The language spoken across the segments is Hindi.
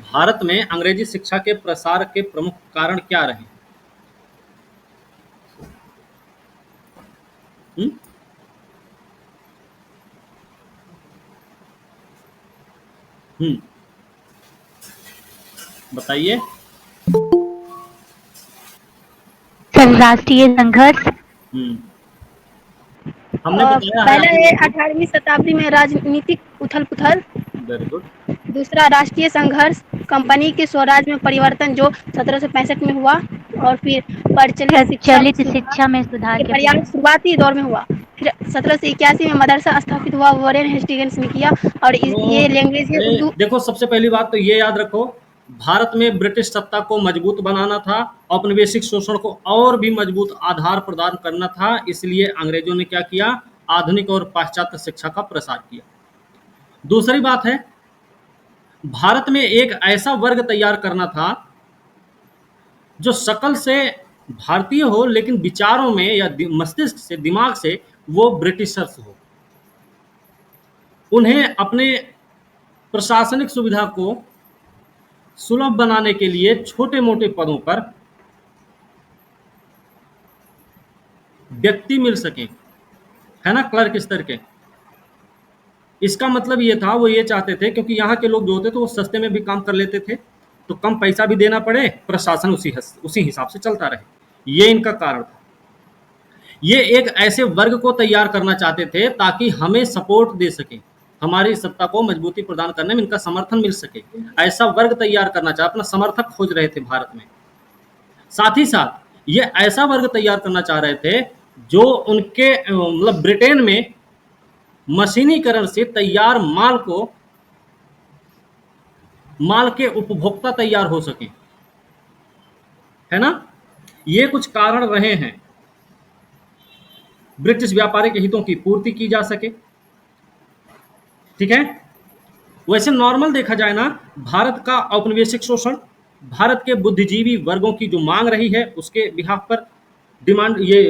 भारत में अंग्रेजी शिक्षा के प्रसार के प्रमुख कारण क्या रहे? हम्म हम्म बताइए। सर, राष्ट्रीय संघर्ष। हम्म हमने बताया है पहला अभी है आपको। 18वीं शताब्दी में राजनीतिक उथल-पुथल। Very good. दूसरा राष्ट्रीय संघर्ष, कंपनी के स्वराज में परिवर्तन जो 1765 में हुआ। और फिर प्रचलित शिक्षा चलित सुधार शिक्षा में सुधार के के प्रयास प्रयास। शुरुआती दौर में हुआ। फिर 1781 में मदरसा स्थापित हुआ, वॉरेन हेस्टिंग्स ने किया। और तो ये लैंग्वेज है उर्दू। देखो, सबसे पहली बात तो ये याद रखो, भारत में ब्रिटिश सत्ता को मजबूत बनाना था, औपनिवेशिक शोषण को और भी मजबूत आधार प्रदान करना था, इसलिए अंग्रेजों ने क्या किया? आधुनिक और पाश्चात्य शिक्षा का प्रसार किया। दूसरी बात है, भारत में एक ऐसा वर्ग तैयार करना था जो शकल से भारतीय हो लेकिन विचारों में या मस्तिष्क से, दिमाग से वो ब्रिटिशर्स हो। उन्हें अपने प्रशासनिक सुविधा को सुलभ बनाने के लिए छोटे मोटे पदों पर व्यक्ति मिल सके, है ना, क्लर्क स्तर के। इसका मतलब ये था, वो ये चाहते थे, क्योंकि यहाँ के लोग जो होते थे वो सस्ते में भी काम कर लेते थे, तो कम पैसा भी देना पड़े, प्रशासन उसी हिसाब से चलता रहे। ये इनका कारण था। ये एक ऐसे वर्ग को तैयार करना चाहते थे ताकि हमें सपोर्ट दे सके, हमारी सत्ता को मजबूती प्रदान करने में इनका समर्थन मिल सके। ऐसा वर्ग तैयार करना चाह, अपना समर्थक खोज रहे थे भारत में। साथ ही साथ ये ऐसा वर्ग तैयार करना चाह रहे थे जो उनके मतलब ब्रिटेन में मशीनीकरण से तैयार माल के उपभोक्ता तैयार हो सके, है ना। ये कुछ कारण रहे हैं। ब्रिटिश व्यापारिक हितों की पूर्ति की जा सके, ठीक है। वैसे नॉर्मल देखा जाए ना, भारत का औपनिवेशिक शोषण, भारत के बुद्धिजीवी वर्गों की जो मांग रही है उसके बिहाफ पर डिमांड, ये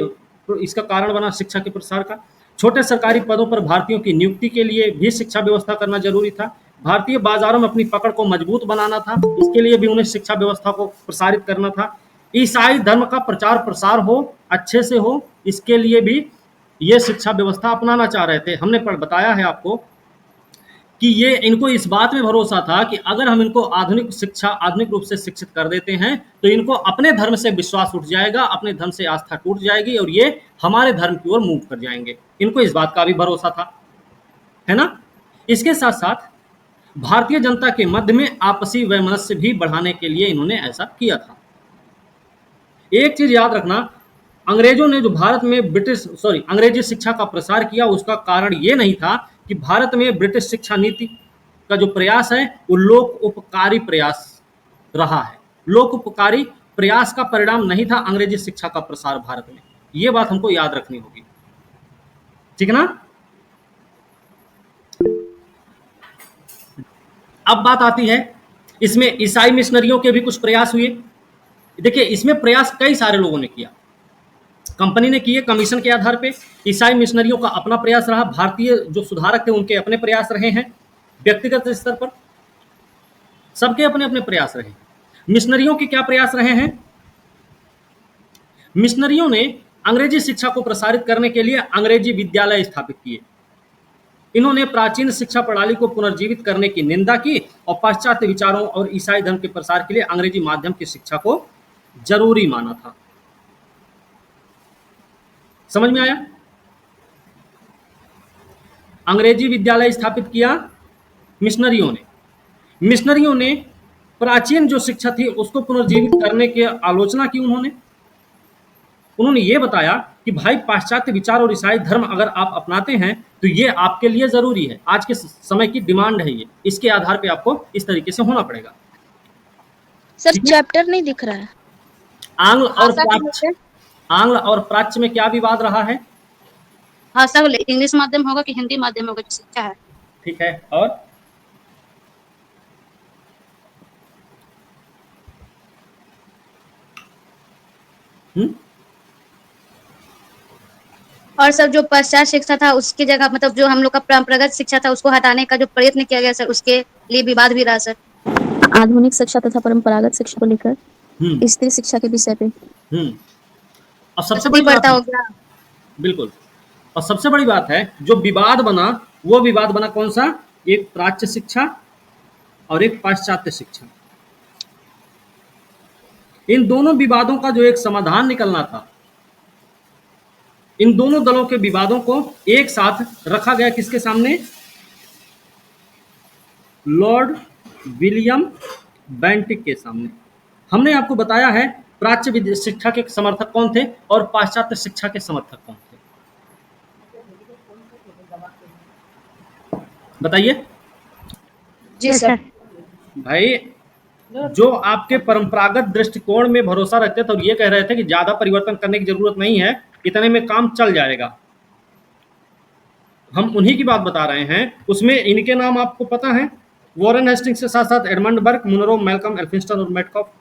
इसका कारण बना शिक्षा के प्रसार का। छोटे सरकारी पदों पर भारतीयों की नियुक्ति के लिए भी शिक्षा व्यवस्था करना जरूरी था। भारतीय बाजारों में अपनी पकड़ को मजबूत बनाना था, इसके लिए भी उन्हें शिक्षा व्यवस्था को प्रसारित करना था। ईसाई धर्म का प्रचार प्रसार हो, अच्छे से हो, इसके लिए भी ये शिक्षा व्यवस्था अपनाना चाह रहे थे। हमने बताया है आपको कि ये इनको इस बात में भरोसा था कि अगर हम इनको आधुनिक रूप से शिक्षित कर देते हैं तो इनको अपने धर्म से विश्वास उठ जाएगा, अपने धर्म से आस्था टूट जाएगी और ये हमारे धर्म की ओर मूव कर जाएंगे। इनको इस बात का भी भरोसा था, है ना। इसके साथ साथ भारतीय जनता के मध्य में आपसी वैमनस्य भी बढ़ाने के लिए इन्होंने ऐसा किया था। एक चीज याद रखना, अंग्रेजों ने जो भारत में अंग्रेजी शिक्षा का प्रसार किया, उसका कारण ये नहीं था कि भारत में ब्रिटिश शिक्षा नीति का जो प्रयास है वो लोक उपकारी प्रयास रहा है। लोक उपकारी प्रयास का परिणाम नहीं था अंग्रेजी शिक्षा का प्रसार भारत में। ये बात हमको याद रखनी होगी, ठीक है ना। अब बात आती है, इसमें ईसाई मिशनरियों के भी कुछ प्रयास हुए। देखिए, इसमें प्रयास कई सारे लोगों ने किया। कंपनी ने किए कमीशन के आधार पे, ईसाई मिशनरियों का अपना प्रयास रहा, भारतीय जो सुधारक थे उनके अपने प्रयास रहे हैं, व्यक्तिगत स्तर पर सबके अपने अपने प्रयास रहे। मिशनरियों के क्या प्रयास रहे हैं? मिशनरियों ने अंग्रेजी शिक्षा को प्रसारित करने के लिए अंग्रेजी विद्यालय स्थापित किए। इन्होंने प्राचीन शिक्षा प्रणाली को पुनर्जीवित करने की निंदा की और पाश्चात्य विचारों और ईसाई धर्म के प्रसार के लिए अंग्रेजी माध्यम की शिक्षा को जरूरी माना था। समझ में आया? अंग्रेजी विद्यालय स्थापित किया मिशनरियों ने। मिशनरियों ने प्राचीन जो शिक्षा थी उसको पुनर्जीवित करने की आलोचना की। उन्होंने ये बताया कि भाई, पाश्चात्य विचार और ईसाई धर्म अगर आप अपनाते हैं तो ये आपके लिए जरूरी है, आज के समय की डिमांड है ये, इसके आधार पे आपको इस तरीके से होना पड़ेगा। सर चैप्टर नहीं दिख रहा है। आंग्ल और प्राच्य में क्या विवाद रहा है? हाँ सर, इंग्लिश माध्यम होगा कि हिंदी माध्यम होगा जो शिक्षा है। ठीक है। और सर जो पश्चात शिक्षा था उसकी जगह, मतलब जो हम लोग का परंपरागत शिक्षा था उसको हटाने का जो प्रयत्न किया गया सर, उसके लिए विवाद भी रहा सर। आधुनिक शिक्षा तथा परंपरागत शिक्षा को लेकर, हम्म स्त्री शिक्षा के विषय पे। हम्म और सबसे सती बड़ी बात प्रथा है, हो गया। बिल्कुल, और सबसे बड़ी बात है जो विवाद बना, वो विवाद बना कौन सा? एक प्राच्य शिक्षा और एक पाश्चात्य शिक्षा। इन दोनों विवादों का जो एक समाधान निकलना था, इन दोनों दलों के विवादों को एक साथ रखा गया किसके सामने? लॉर्ड विलियम बेंटिक के सामने। हमने आपको बताया है प्राच्य शिक्षा के समर्थक कौन थे और पाश्चात्य शिक्षा के समर्थक कौन थे, बताइए जी यस सर। सर। भाई। जो आपके परंपरागत दृष्टिकोण में भरोसा रखते थे और ये कह रहे थे कि ज्यादा परिवर्तन करने की जरूरत नहीं है, इतने में काम चल जाएगा, हम उन्हीं की बात बता रहे हैं। उसमें इनके नाम आपको पता है, वॉरेन हेस्टिंग्स के साथ साथ Edmund Burke, Munro, Malcolm, Elphinstone और मेटकॉफ।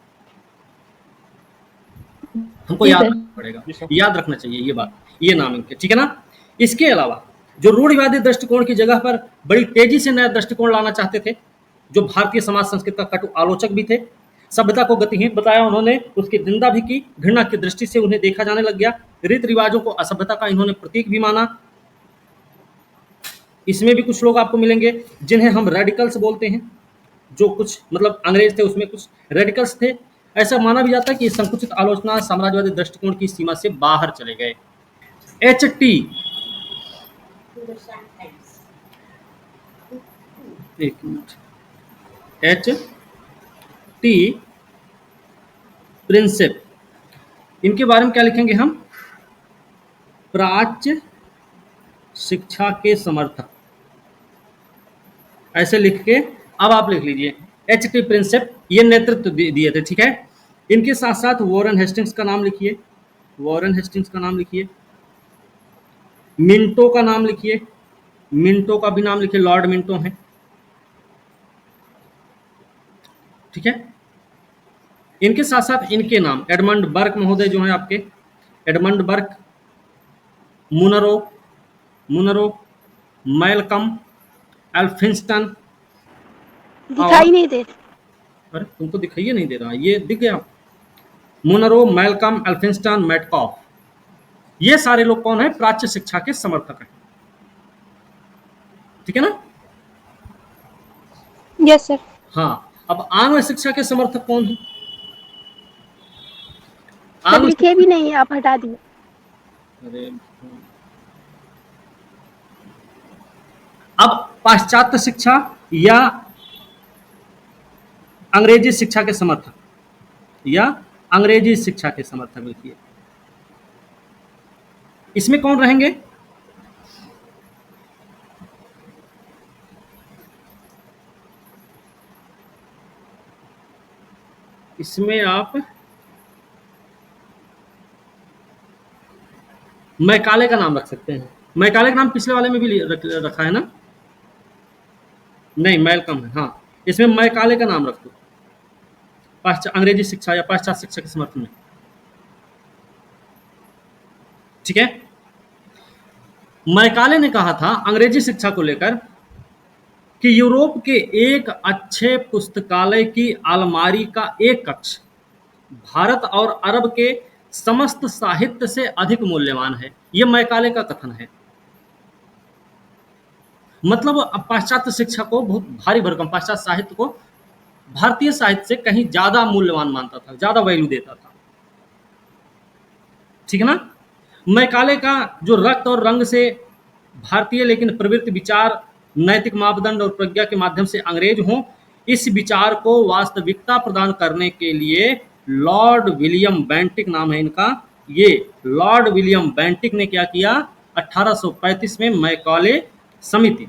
हमको जी याद सर। रखना पड़ेगा, याद रखना चाहिए ये बात, ये नाम इनके, ठीक है ना। इसके अलावा जो रूढ़िवादी दृष्टिकोण की जगह पर बड़ी तेजी से नया दृष्टिकोण लाना चाहते थे, जो भारतीय समाज संस्कृति का कटु आलोचक भी थे, सभ्यता को गतिहीन बताया उन्होंने, उसकी निंदा भी की, घृणा की दृष्टि से उन्हें देखा जाने लग गया, रीति रिवाजों को असभ्यता का इन्होंने प्रतीक भी माना। इसमें भी कुछ लोग आपको मिलेंगे जिन्हें हम रेडिकल्स बोलते हैं, जो कुछ मतलब अंग्रेज थे उसमें कुछ रेडिकल्स थे। ऐसा माना भी जाता है कि ये संकुचित आलोचना साम्राज्यवादी दृष्टिकोण की सीमा से बाहर चले गए। एच टी, एक मिनट, एच टी प्रिंसिप, इनके बारे में क्या लिखेंगे हम? प्राच्य शिक्षा के समर्थक, ऐसे लिख के अब आप लिख लीजिए एच टी प्रिंसिप, ये नेतृत्व दिए थे, ठीक है। इनके साथ साथ वॉरेन हेस्टिंग्स का नाम लिखिए, वॉरेन हेस्टिंग्स का नाम लिखिए, मिंटो का नाम लिखिए, मिंटो का भी नाम लिखिए, लॉर्ड मिंटो हैं, ठीक है। इनके साथ साथ इनके नाम एडमंड बर्क महोदय जो हैं आपके, Edmund Burke, Munro, Munro, Malcolm, Elphinstone, और दिखाई नहीं दे रहा। अरे तुमको दिखाइए नहीं दे रहा, ये दिख गया, मुनरो, मैलकम, एल्फिंस्टन, मेटकॉफ, ये सारे लोग कौन है? प्राच्य शिक्षा के समर्थक हैं, ठीक है ना। Yes sir. हाँ, अब आंग्ल शिक्षा के समर्थक कौन है? सर आंग्ल लिखे भी नहीं है, आप हटा दिए। अरे अब पाश्चात्य शिक्षा या अंग्रेजी शिक्षा के समर्थक, या अंग्रेजी शिक्षा के समर्थक लिखिए, इसमें कौन रहेंगे? इसमें आप मैकाले का नाम रख सकते हैं, मैकाले का नाम पिछले वाले में भी रखा है ना, नहीं मैलकम है, हाँ, इसमें मैकाले का नाम रख दो, अंग्रेजी शिक्षा या पाश्चात्य शिक्षा के समर्थन में, ठीक है। मैकाले ने कहा था अंग्रेजी शिक्षा को लेकर कि यूरोप के एक अच्छे पुस्तकालय की अलमारी का एक कक्ष भारत और अरब के समस्त साहित्य से अधिक मूल्यवान है। यह मैकाले का कथन है। मतलब अब पाश्चात्य शिक्षा को बहुत भारी भरकम, पाश्चात्य साहित्य को भारतीय साहित्य से कहीं ज्यादा मूल्यवान मानता था, ज्यादा वैल्यू देता था, ठीक है ना। मैकाले का जो रक्त और रंग से भारतीय लेकिन प्रवृत्ति, विचार, नैतिक मापदंड और प्रज्ञा के माध्यम से अंग्रेज हों, इस विचार को वास्तविकता प्रदान करने के लिए लॉर्ड विलियम बेंटिक नाम है इनका, ये लॉर्ड विलियम बेंटिक ने क्या किया? 1835 में मैकाले समिति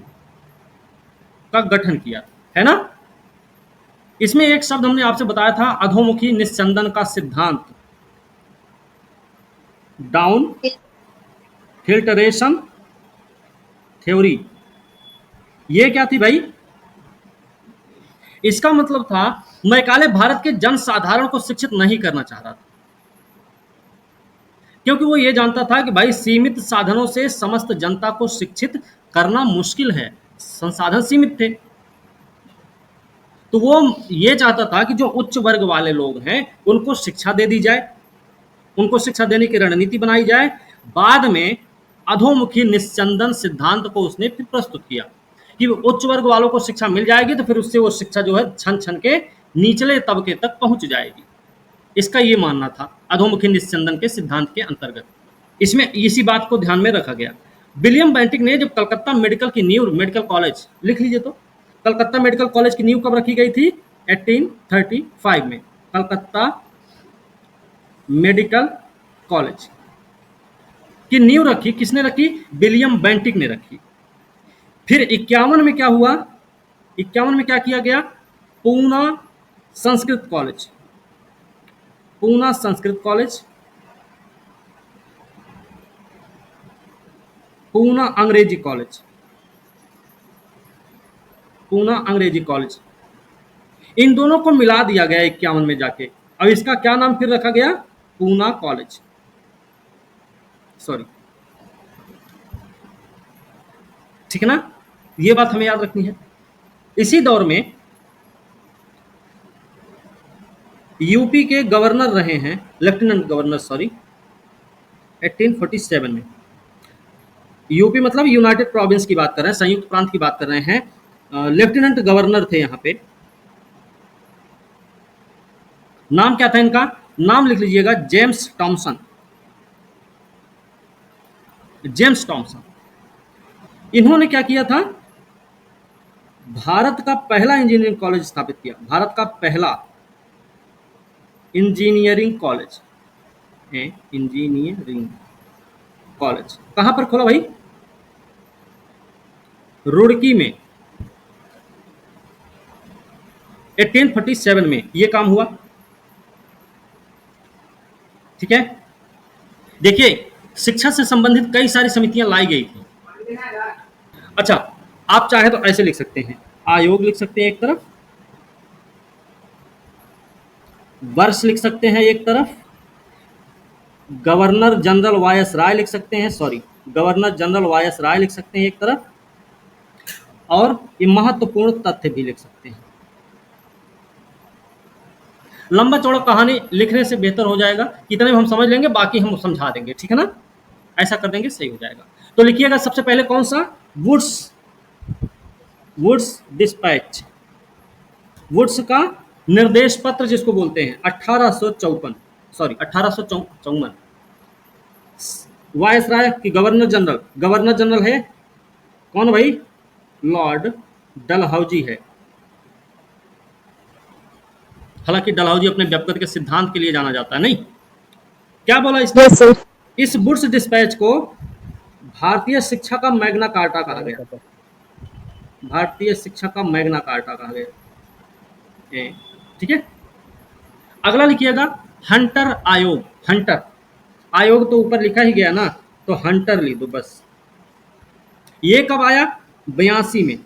का गठन किया, है ना। इसमें एक शब्द हमने आपसे बताया था, अधोमुखी निस्यंदन का सिद्धांत, डाउन फिल्टरेशन थ्योरी। ये क्या थी भाई? इसका मतलब था मैकाले भारत के जन साधारण को शिक्षित नहीं करना चाह रहा था, क्योंकि वो ये जानता था कि भाई सीमित साधनों से समस्त जनता को शिक्षित करना मुश्किल है, संसाधन सीमित थे। तो वो ये चाहता था कि जो उच्च वर्ग वाले लोग हैं उनको शिक्षा दे दी जाए, उनको शिक्षा देने की रणनीति बनाई जाए। बाद में अधोमुखी निस्यंदन सिद्धांत को उसने फिर प्रस्तुत किया कि उच्च वर्ग वालों को शिक्षा मिल जाएगी तो फिर उससे वो शिक्षा जो है छन छन के निचले तबके तक पहुंच जाएगी। इसका ये मानना था अधोमुखी निस्यंदन के सिद्धांत के अंतर्गत। इसमें इसी बात को ध्यान में रखा गया। विलियम बेंटिक ने जब कलकत्ता मेडिकल की नींव, मेडिकल कॉलेज लिख लीजिए, तो कलकत्ता मेडिकल कॉलेज की नींव कब रखी गई थी? 1835 में कलकत्ता मेडिकल कॉलेज की नींव रखी। किसने रखी? विलियम बेंटिक ने रखी। फिर 51 में क्या हुआ? 51 में क्या किया गया? पूना संस्कृत कॉलेज, पूना संस्कृत कॉलेज, पूना अंग्रेजी कॉलेज, पूना अंग्रेजी कॉलेज, इन दोनों को मिला दिया गया 51 में जाके। अब इसका क्या नाम फिर रखा गया? पूना कॉलेज, सॉरी, ठीक है ना? ये बात हमें याद रखनी है। इसी दौर में यूपी के गवर्नर रहे हैं, लेफ्टिनेंट गवर्नर, सॉरी, 1847 में। यूपी मतलब यूनाइटेड प्रोविंस की बात कर रहे हैं, संयुक्त प्रांत की बात कर रहे हैं। लेफ्टिनेंट गवर्नर थे यहाँ पे। नाम क्या था इनका? नाम लिख लीजिएगा, जेम्स टॉमसन, जेम्स टॉमसन। इन्होंने क्या किया था? भारत का पहला इंजीनियरिंग कॉलेज स्थापित किया, भारत का पहला इंजीनियरिंग कॉलेज, इंजीनियरिंग कॉलेज कहां पर खोला भाई? रुड़की में 1847 में यह काम हुआ। ठीक है, देखिए शिक्षा से संबंधित कई सारी समितियां लाई गई थी। अच्छा, आप चाहे तो ऐसे लिख सकते हैं, आयोग लिख सकते हैं एक तरफ, वर्ष लिख सकते हैं एक तरफ, गवर्नर जनरल वायस राय लिख सकते हैं, सॉरी, गवर्नर जनरल वायस राय लिख सकते हैं एक तरफ, और ये महत्वपूर्ण तथ्य भी लिख सकते हैं। लंबा चौड़ा कहानी लिखने से बेहतर हो जाएगा, इतने में हम समझ लेंगे, बाकी हम समझा देंगे, ठीक है ना? ऐसा कर देंगे, सही हो जाएगा। तो लिखिएगा सबसे पहले कौन सा? वुड्स डिस्पैच, वुड्स का निर्देश पत्र जिसको बोलते हैं, 1854, सॉरी 1854। वायसराय की गवर्नर जनरल, गवर्नर जनरल है कौन भाई? लॉर्ड डलहौजी है। हालांकि डलहौजी अपने व्युत्पत्ति के सिद्धांत के लिए जाना जाता है। नहीं, क्या बोला इसने? Yes sir. इस वुड्स डिस्पैच को भारतीय शिक्षा का मैग्ना कार्टा कहा गया, भारतीय शिक्षा का मैग्ना कार्टा कहा गया। ठीक है, अगला लिखिएगा हंटर आयोग। हंटर आयोग तो ऊपर लिखा ही गया ना, तो हंटर लिख दो बस। ये कब आया? 82 में,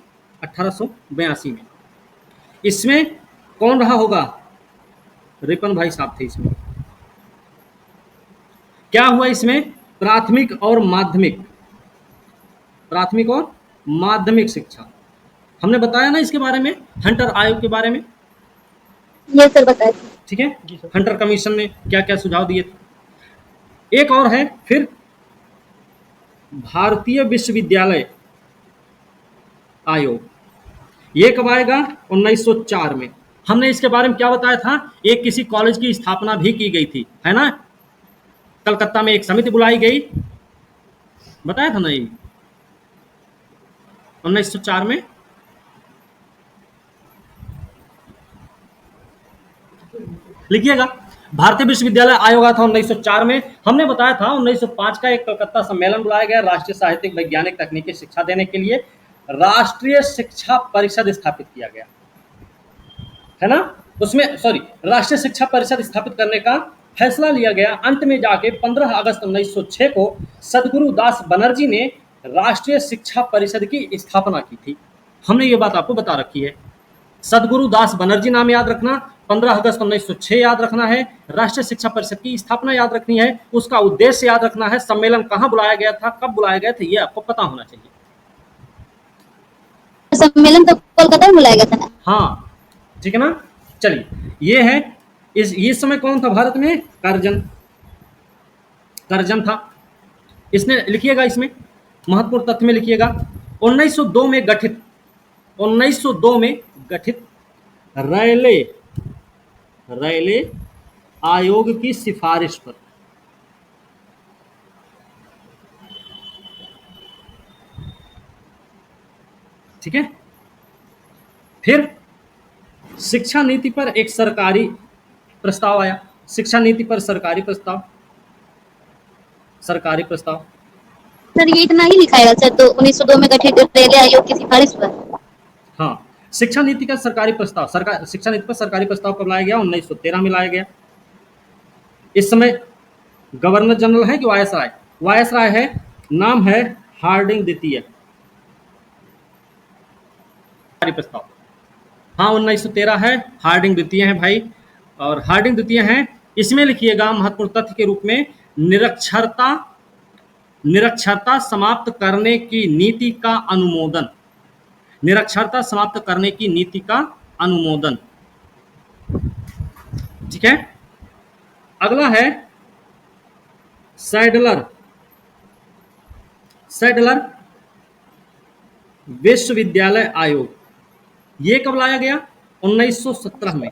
1882 में। इसमें कौन रहा होगा? रिपन भाई साहब थे इसमें। क्या हुआ इसमें? प्राथमिक और माध्यमिक, प्राथमिक और माध्यमिक शिक्षा। हमने बताया ना इसके बारे में, हंटर आयोग के बारे में। ये सर बताए थे। ठीक है, हंटर कमीशन ने क्या क्या सुझाव दिए थे। एक और है फिर भारतीय विश्वविद्यालय आयोग। ये कब आएगा? 1904 में। हमने इसके बारे में क्या बताया था? एक किसी कॉलेज की स्थापना भी की गई थी, है ना? कलकत्ता में एक समिति बुलाई गई, बताया था ना ये 1904 में। लिखिएगा भारतीय विश्वविद्यालय आयोग आया था 1904 में। हमने बताया था 1905 का एक कलकत्ता सम्मेलन बुलाया गया राष्ट्रीय साहित्यिक वैज्ञानिक तकनीकी शिक्षा देने के लिए। राष्ट्रीय शिक्षा परिषद स्थापित किया गया, है ना? उसमें सॉरी, राष्ट्रीय शिक्षा परिषद स्थापित करने का फैसला लिया गया। अंत में जाके 15 अगस्त 1906 को सदगुरु दास बनर्जी ने राष्ट्रीय शिक्षा परिषद की स्थापना की थी। हमने ये बात आपको बता रखी है। सदगुरु दास बनर्जी नाम याद रखना, 15 अगस्त 1906 याद रखना है, राष्ट्रीय शिक्षा परिषद की स्थापना याद रखनी है, उसका उद्देश्य याद रखना है, सम्मेलन कहाँ बुलाया गया था, कब बुलाया गया था, ये आपको पता होना चाहिए। सम्मेलन तो कोलकाता में बुलाया गया था ना? हाँ ठीक है ना। चलिए, ये है इस समय कौन था भारत में? करजन, करजन था। इसने लिखिएगा, इसमें महत्वपूर्ण तथ्य में लिखिएगा, 1902 में गठित, 1902 में गठित रैले रैले आयोग की सिफारिश पर, ठीक है। फिर शिक्षा नीति पर एक सरकारी प्रस्ताव आया, शिक्षा नीति पर सरकारी प्रस्ताव, सरकारी प्रस्ताव। सर ये इतना ही लिखाएगा सर, तो 1902 में गठित रेलवे आयोग की सिफारिश पर। हाँ, शिक्षा नीति का सरकारी प्रस्ताव, सरकार शिक्षा नीति पर सरकारी प्रस्ताव कब लाया गया? 1913 में लाया गया। इस समय गवर्नर जनरल है कि वायसराय? वायसराय है, नाम है हार्डिंग द्वितीय। सरकारी प्रस्ताव, हाँ 1913 है, हार्डिंग द्वितीय है भाई, और हार्डिंग द्वितीय है। इसमें लिखिएगा महत्वपूर्ण तथ्य के रूप में, निरक्षरता निरक्षरता समाप्त करने की नीति का अनुमोदन, निरक्षरता समाप्त करने की नीति का अनुमोदन, ठीक है। अगला है सैडलर, सैडलर विश्वविद्यालय आयोग। ये कब लाया गया? 1917 में।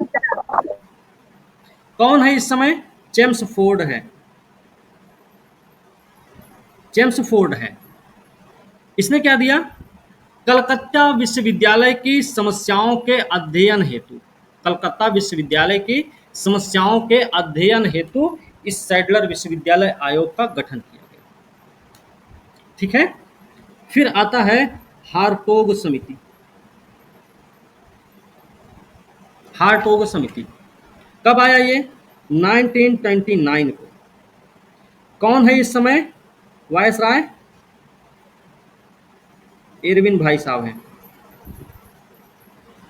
कौन है इस समय? चेम्सफोर्ड है, चेम्सफोर्ड है। इसने क्या दिया? कलकत्ता विश्वविद्यालय की समस्याओं के अध्ययन हेतु, कलकत्ता विश्वविद्यालय की समस्याओं के अध्ययन हेतु इस सैडलर विश्वविद्यालय आयोग का गठन किया गया, ठीक है। फिर आता है हार्टोग समिति, हार्टोग समिति कब आया? ये 1929 को। कौन है इस समय वायसराय? इरविन भाई साहब हैं,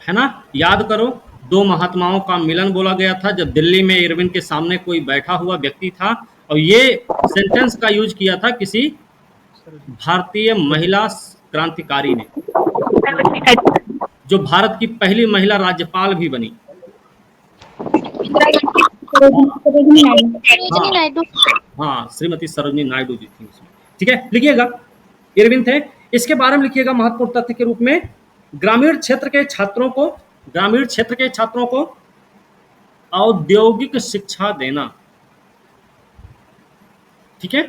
है ना। याद करो, दो महात्माओं का मिलन बोला गया था जब दिल्ली में इरविन के सामने कोई बैठा हुआ व्यक्ति था, और ये सेंटेंस का यूज किया था किसी भारतीय महिला क्रांतिकारी ने, जो भारत की पहली महिला राज्यपाल भी बनी। हाँ, श्रीमती सरोजिनी नायडू जी थी उसमें, ठीक है। लिखिएगा, इरविन थे। इसके बारे में लिखिएगा महत्वपूर्ण तथ्य के रूप में, ग्रामीण क्षेत्र के छात्रों को, ग्रामीण क्षेत्र के छात्रों को औद्योगिक शिक्षा देना, ठीक है।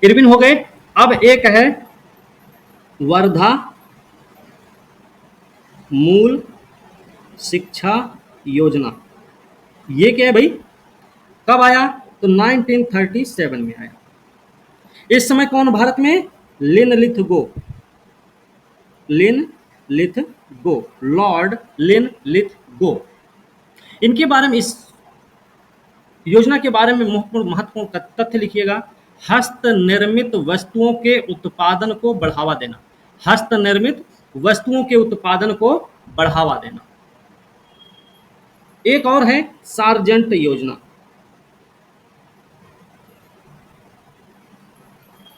इरविन हो गए। अब एक है वर्धा मूल शिक्षा योजना। ये क्या है भाई? कब आया? तो 1937 में आया। इस समय कौन भारत में? Linlithgow, Linlithgow, Lord Linlithgow. इनके बारे में, इस योजना के बारे में महत्वपूर्ण तथ्य लिखिएगा, हस्त निर्मित वस्तुओं के उत्पादन को बढ़ावा देना, हस्त निर्मित वस्तुओं के उत्पादन को बढ़ावा देना। एक और है सार्जेंट योजना।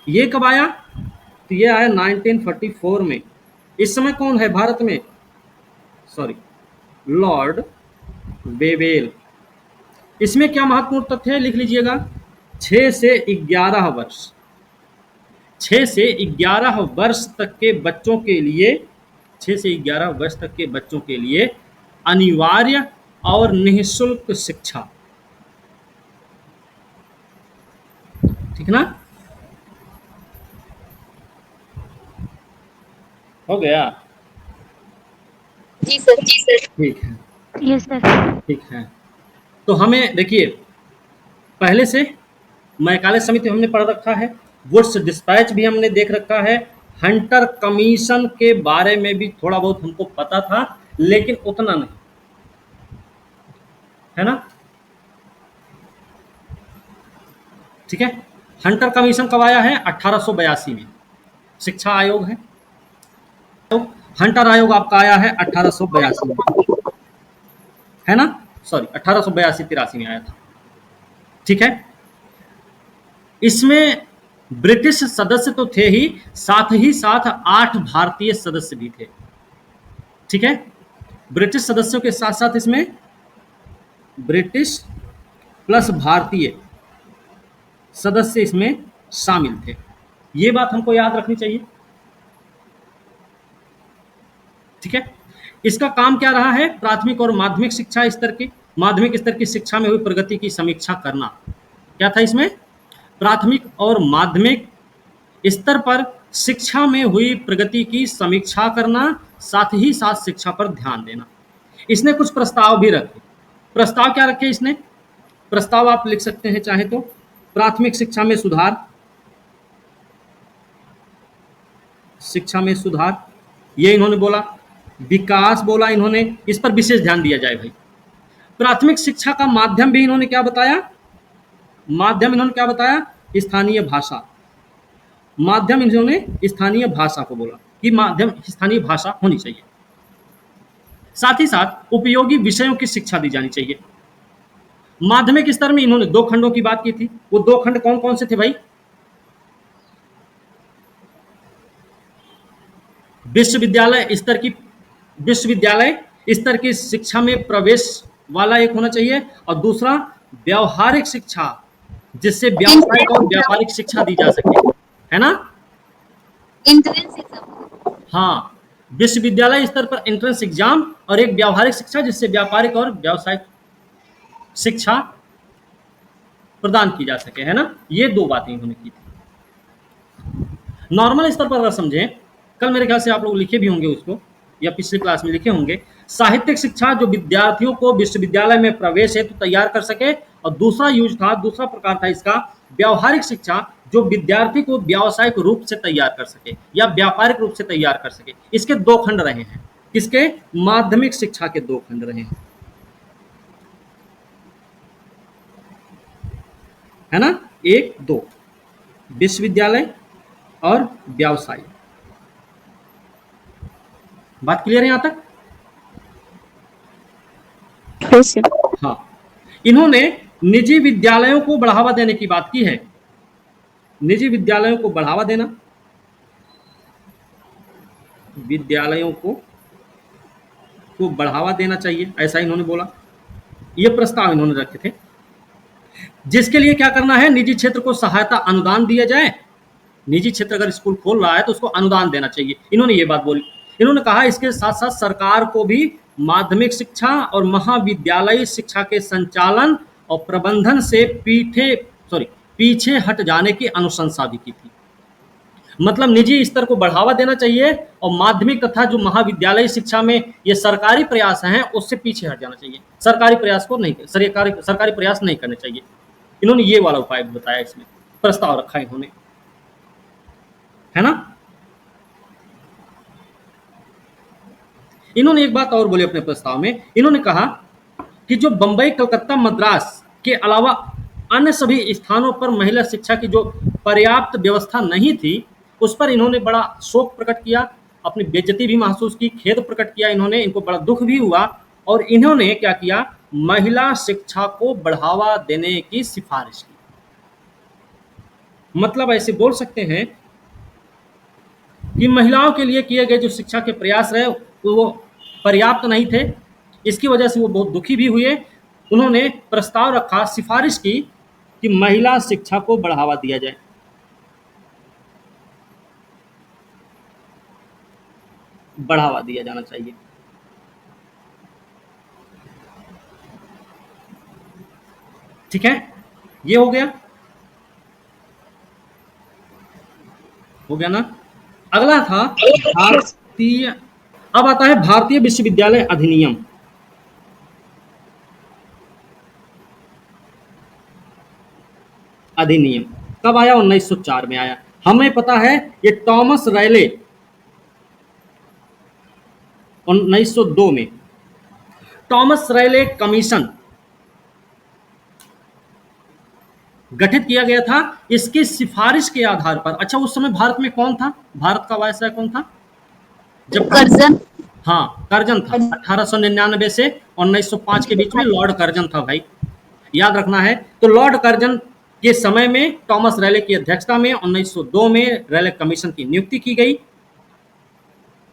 ये कब आया? तो ये आया 1944 में। इस समय कौन है भारत में? Sorry, Lord Wavell. इसमें क्या महत्वपूर्ण तथ्य है? लिख लीजिएगा, 6 से 11 वर्ष, 6 से 11 वर्ष तक के बच्चों के लिए, 6 से 11 वर्ष तक के बच्चों के लिए अनिवार्य और निःशुल्क शिक्षा, ठीक ना। हो गया? जी सर, जी सर। ठीक है, यस सर। ठीक है। तो हमें देखिए, पहले से मैकाले समिति हमने पढ़ रखा है, वुड्स डिस्पैच भी हमने देख रखा है, हंटर कमीशन के बारे में भी थोड़ा बहुत हमको पता था, लेकिन उतना नहीं, है ना। ठीक है। हंटर कमीशन कब आया है? 1882 में। शिक्षा आयोग है, तो हंटर आयोग आपका आया है 1882 में, है ना। सॉरी, 1882-83 में आया था, ठीक है। इसमें ब्रिटिश सदस्य तो थे ही साथ 8 भारतीय सदस्य भी थे। ठीक है। ब्रिटिश सदस्यों के साथ साथ इसमें ब्रिटिश प्लस भारतीय सदस्य इसमें शामिल थे। ये बात हमको याद रखनी चाहिए। ठीक है। इसका काम क्या रहा है? प्राथमिक और माध्यमिक शिक्षा स्तर की माध्यमिक स्तर की शिक्षा में हुई प्रगति की समीक्षा करना। क्या था इसमें? प्राथमिक और माध्यमिक स्तर पर शिक्षा में हुई प्रगति की समीक्षा करना, साथ ही साथ शिक्षा पर ध्यान देना। इसने कुछ प्रस्ताव भी रखे। प्रस्ताव क्या रखे इसने? प्रस्ताव आप लिख सकते हैं चाहे तो। प्राथमिक शिक्षा में सुधार, शिक्षा में सुधार, ये इन्होंने बोला। विकास बोला इन्होंने, इस पर विशेष ध्यान दिया जाए भाई। प्राथमिक शिक्षा का माध्यम भी इन्होंने क्या बताया? माध्यम इन्होंने क्या बताया? स्थानीय भाषा। माध्यम इन्होंने स्थानीय भाषा को बोला कि माध्यम स्थानीय भाषा होनी चाहिए। साथ ही साथ उपयोगी विषयों की शिक्षा दी जानी चाहिए। माध्यमिक स्तर में इन्होंने 2 खंडों की बात की थी। वो 2 खंड कौन कौन से थे भाई? विश्वविद्यालय स्तर की शिक्षा में प्रवेश वाला एक होना चाहिए, और दूसरा व्यावहारिक शिक्षा, जिससे व्यावसायिक और व्यापारिक शिक्षा दी जा सके, है ना? Entrance exam. हाँ, विश्वविद्यालय स्तर पर एंट्रेंस एग्जाम, और एक व्यावहारिक शिक्षा जिससे व्यापारिक और व्यावसायिक शिक्षा प्रदान की जा सके, है ना? ये 2 बातें इन्होंने की थी। नॉर्मल स्तर पर अगर समझें, कल मेरे ख्याल से आप लोग लिखे भी होंगे उसको, या पिछली क्लास में लिखे होंगे। साहित्यिक शिक्षा जो विद्यार्थियों को विश्वविद्यालय में प्रवेश हेतु तैयार कर सके, और दूसरा प्रकार था इसका व्यावहारिक शिक्षा, जो विद्यार्थी को व्यावसायिक रूप से तैयार कर सके या व्यापारिक रूप से तैयार कर सके। इसके 2 खंड रहे हैं। किसके? माध्यमिक शिक्षा के 2 खंड रहे हैं, है ना? 1, 2, विश्वविद्यालय और व्यावसायिक। बात क्लियर है यहां तक? हाँ। इन्होंने निजी विद्यालयों को बढ़ावा देने की बात की है। निजी विद्यालयों को बढ़ावा देना, विद्यालयों को बढ़ावा देना चाहिए, ऐसा इन्होंने बोला। ये प्रस्ताव इन्होंने रखे थे, जिसके लिए क्या करना है? निजी क्षेत्र को सहायता अनुदान दिया जाए। निजी क्षेत्र अगर स्कूल खोल रहा है तो उसको अनुदान देना चाहिए। इन्होंने ये बात बोली। इन्होंने कहा इसके साथ साथ सरकार को भी माध्यमिक शिक्षा और महाविद्यालयी शिक्षा के संचालन और प्रबंधन से पीछे हट जाने की अनुशंसा भी की थी। मतलब निजी स्तर को बढ़ावा देना चाहिए, और माध्यमिक तथा जो महाविद्यालयी शिक्षा में ये सरकारी प्रयास हैं उससे पीछे हट जाना चाहिए। सरकारी प्रयास नहीं करने चाहिए। इन्होंने ये वाला उपाय भी बताया, इसमें प्रस्ताव रखा इन्होंने, है ना? इन्होंने एक बात और बोली अपने प्रस्ताव में। इन्होंने कहा कि जो बंबई, कलकत्ता, मद्रास के अलावा अन्य सभी स्थानों पर महिला शिक्षा की जो पर्याप्त व्यवस्था नहीं थी, उस पर इन्होंने बड़ा शोक प्रकट किया, अपनी बेइज्जती भी महसूस की, खेद प्रकट किया इन्होंने। इनको बड़ा दुख भी हुआ, और इन्होंने क्या किया? महिला शिक्षा को बढ़ावा देने की सिफारिश की। मतलब ऐसे बोल सकते हैं कि महिलाओं के लिए किए गए जो शिक्षा के प्रयास रहे वो पर्याप्त नहीं थे। इसकी वजह से वो बहुत दुखी भी हुए। उन्होंने प्रस्ताव रखा, सिफारिश की कि महिला शिक्षा को बढ़ावा दिया जाए। बढ़ावा दिया जाना चाहिए। ठीक है, ये हो गया ना? अगला था भारतीय, अब आता है भारतीय विश्वविद्यालय अधिनियम। कब आया? 1904 में आया। हमें पता है ये टॉमस रैले 1902 में टॉमस रैले कमीशन गठित किया गया था, इसकी सिफारिश के आधार पर। अच्छा, उस समय भारत में कौन था? भारत का वायसराय कौन था? जब कर्जन। हाँ, कर्जन था। 1899 से 1905 के बीच में लॉर्ड कर्जन था भाई, याद रखना है। तो लॉर्ड कर्जन के समय में टॉमस रैले की अध्यक्षता में 1902 में रैले कमीशन की नियुक्ति की गई।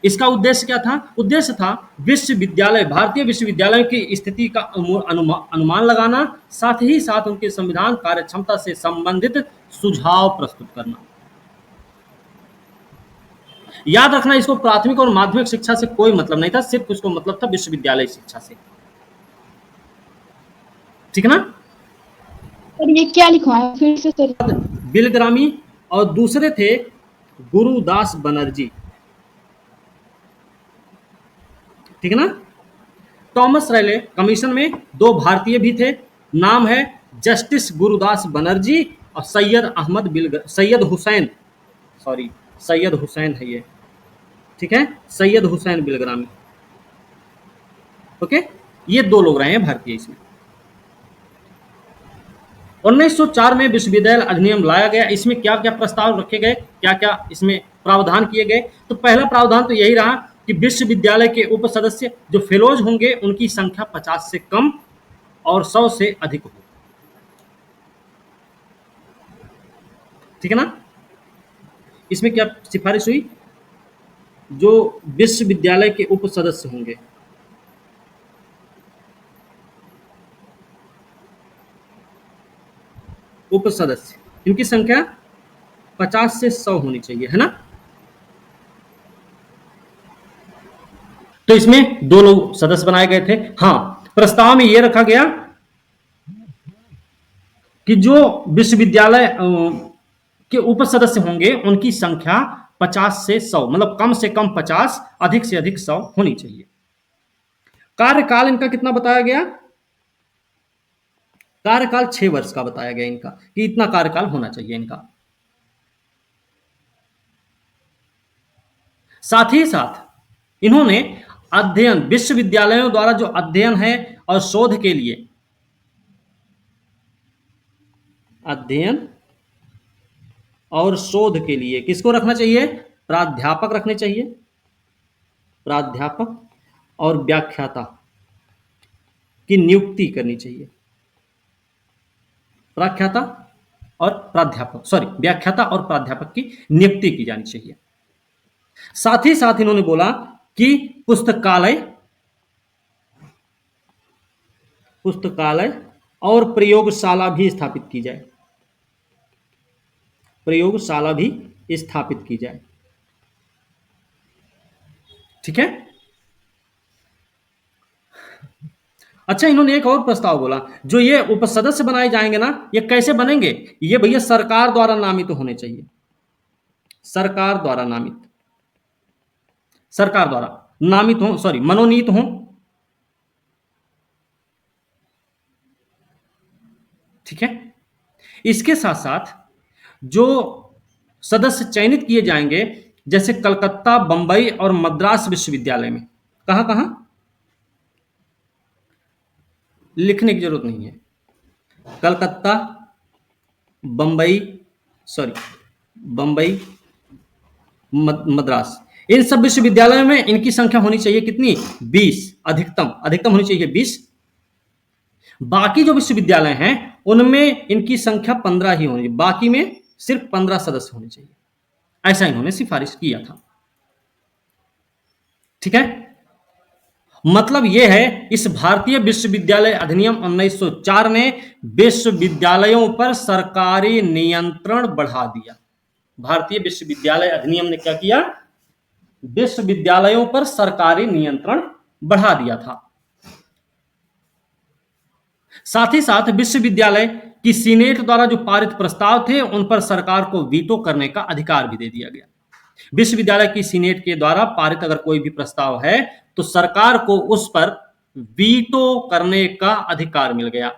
इसका उद्देश्य क्या था? उद्देश्य था विश्वविद्यालय, भारतीय विश्वविद्यालयों की स्थिति का अनुमान लगाना, साथ ही साथ उनके संविधान कार्यक्षमता से संबंधित सुझाव प्रस्तुत करना। याद रखना, इसको प्राथमिक और माध्यमिक शिक्षा से कोई मतलब नहीं था, सिर्फ उसको मतलब था विश्वविद्यालय शिक्षा से। ठीक है ना? और ये क्या लिखा है फिर से सर? बिलग्रामी और दूसरे थे गुरुदास बनर्जी। ठीक है ना? टॉमस रैले कमीशन में 2 भारतीय भी थे, नाम है जस्टिस गुरुदास बनर्जी और सैयद हुसैन है ये। ठीक है, सैयद हुसैन बिलग्रामी। ओके, ये 2 लोग रहे हैं भारतीय इसमें। 1904 में विश्वविद्यालय अधिनियम लाया गया। इसमें क्या क्या प्रस्ताव रखे गए, क्या क्या इसमें प्रावधान किए गए? तो पहला प्रावधान तो यही रहा कि विश्वविद्यालय के उप सदस्य जो फेलोज होंगे उनकी संख्या 50 से कम और 100 से अधिक हो। ठीक है ना? इसमें क्या सिफारिश हुई? जो विश्वविद्यालय के उप सदस्य होंगे, उप सदस्य, इनकी संख्या 50 से 100 होनी चाहिए, है ना? तो इसमें 2 लोग सदस्य बनाए गए थे। हाँ, प्रस्ताव में यह रखा गया कि जो विश्वविद्यालय के उप सदस्य होंगे उनकी संख्या 50 से 100, मतलब कम से कम 50, अधिक से अधिक 100 होनी चाहिए। कार्यकाल इनका कितना बताया गया? कार्यकाल 6 वर्ष का बताया गया इनका, कि इतना कार्यकाल होना चाहिए इनका। साथ ही साथ इन्होंने अध्ययन, विश्वविद्यालयों द्वारा जो अध्ययन है और शोध के लिए, अध्ययन और शोध के लिए किसको रखना चाहिए? प्राध्यापक रखने चाहिए, प्राध्यापक और व्याख्याता की नियुक्ति करनी चाहिए। व्याख्याता और प्राध्यापक की नियुक्ति की जानी चाहिए। साथ ही साथ इन्होंने बोला कि पुस्तकालय और प्रयोगशाला भी स्थापित की जाए, प्रयोगशाला भी स्थापित की जाए। ठीक है? अच्छा, इन्होंने एक और प्रस्ताव बोला, जो ये उपसदस्य बनाए जाएंगे ना, ये कैसे बनेंगे? ये भैया सरकार द्वारा नामित होने चाहिए, सरकार द्वारा नामित हो, मनोनीत हो। ठीक है? इसके साथ साथ जो सदस्य चयनित किए जाएंगे, जैसे कलकत्ता, बंबई और मद्रास विश्वविद्यालय में, कहां कहां लिखने की जरूरत नहीं है, कलकत्ता, बंबई, मद्रास, इन सब विश्वविद्यालयों में इनकी संख्या होनी चाहिए कितनी? 20, अधिकतम होनी चाहिए 20। बाकी जो विश्वविद्यालय हैं उनमें इनकी संख्या 15 ही होनी, बाकी में सिर्फ 15 सदस्य होने चाहिए। ऐसा इन्होंने सिफारिश किया था। ठीक है? मतलब यह है, इस भारतीय विश्वविद्यालय अधिनियम 1904 ने विश्वविद्यालयों पर सरकारी नियंत्रण बढ़ा दिया। भारतीय विश्वविद्यालय अधिनियम ने क्या किया? विश्वविद्यालयों पर सरकारी नियंत्रण बढ़ा दिया था। साथ ही साथ विश्वविद्यालय की सीनेट द्वारा जो पारित प्रस्ताव थे उन पर सरकार को वीटो करने का अधिकार भी दे दिया गया। विश्वविद्यालय की सीनेट के द्वारा पारित अगर कोई भी प्रस्ताव है तो सरकार को उस पर वीटो करने का अधिकार मिल गया।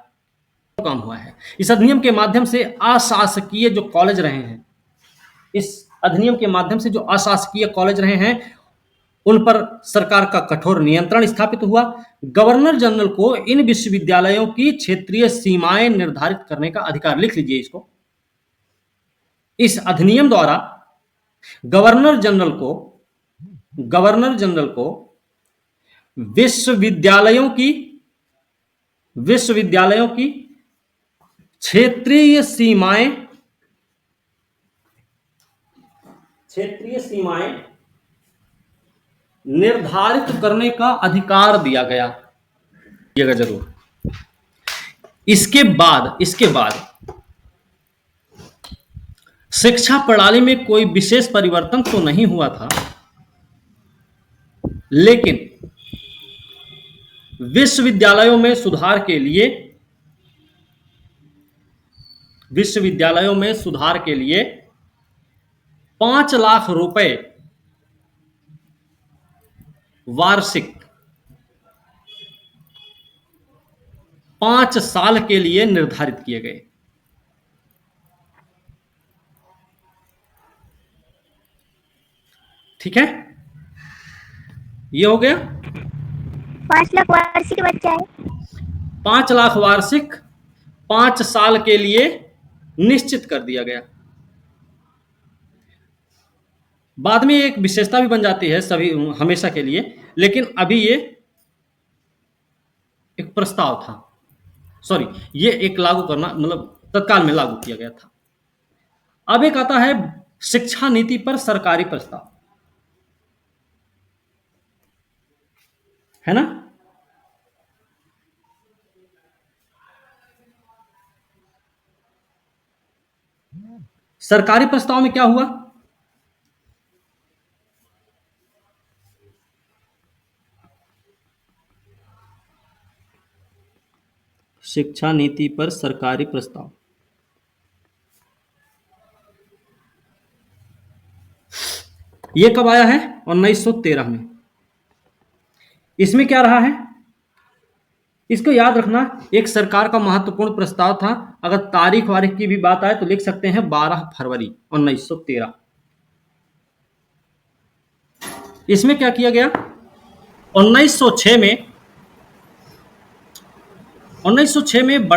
काम हुआ है इस अधिनियम के माध्यम से अशासकीय जो कॉलेज रहे हैं, इस अधिनियम के माध्यम से जो अशासकीय कॉलेज रहे हैं उन पर सरकार का कठोर नियंत्रण स्थापित हुआ। गवर्नर जनरल को इन विश्वविद्यालयों की क्षेत्रीय सीमाएं निर्धारित करने का अधिकार, लिख लीजिए इसको, इस अधिनियम द्वारा गवर्नर जनरल को विश्वविद्यालयों की क्षेत्रीय सीमाएं निर्धारित करने का अधिकार दिया गया, जरूर। इसके बाद शिक्षा प्रणाली में कोई विशेष परिवर्तन तो नहीं हुआ था, लेकिन विश्वविद्यालयों में सुधार के लिए 5 लाख रुपए वार्षिक 5 साल के लिए निर्धारित किए गए। ठीक है, ये हो गया। 5 लाख वार्षिक बच्चा है। 5 लाख वार्षिक 5 साल के लिए निश्चित कर दिया गया। बाद में एक विशेषता भी बन जाती है सभी हमेशा के लिए, लेकिन अभी ये एक प्रस्ताव था, सॉरी, ये एक लागू करना मतलब तत्काल में लागू किया गया था। अब एक आता है शिक्षा नीति पर सरकारी प्रस्ताव, है ना। सरकारी प्रस्ताव में क्या हुआ? शिक्षा नीति पर सरकारी प्रस्ताव, ये कब आया है? 1913 में। इसमें क्या रहा है, इसको याद रखना, एक सरकार का महत्वपूर्ण प्रस्ताव था। अगर तारीख वारीख की भी बात आए तो लिख सकते हैं 12 फरवरी 1913। इसमें क्या किया गया? 1906 में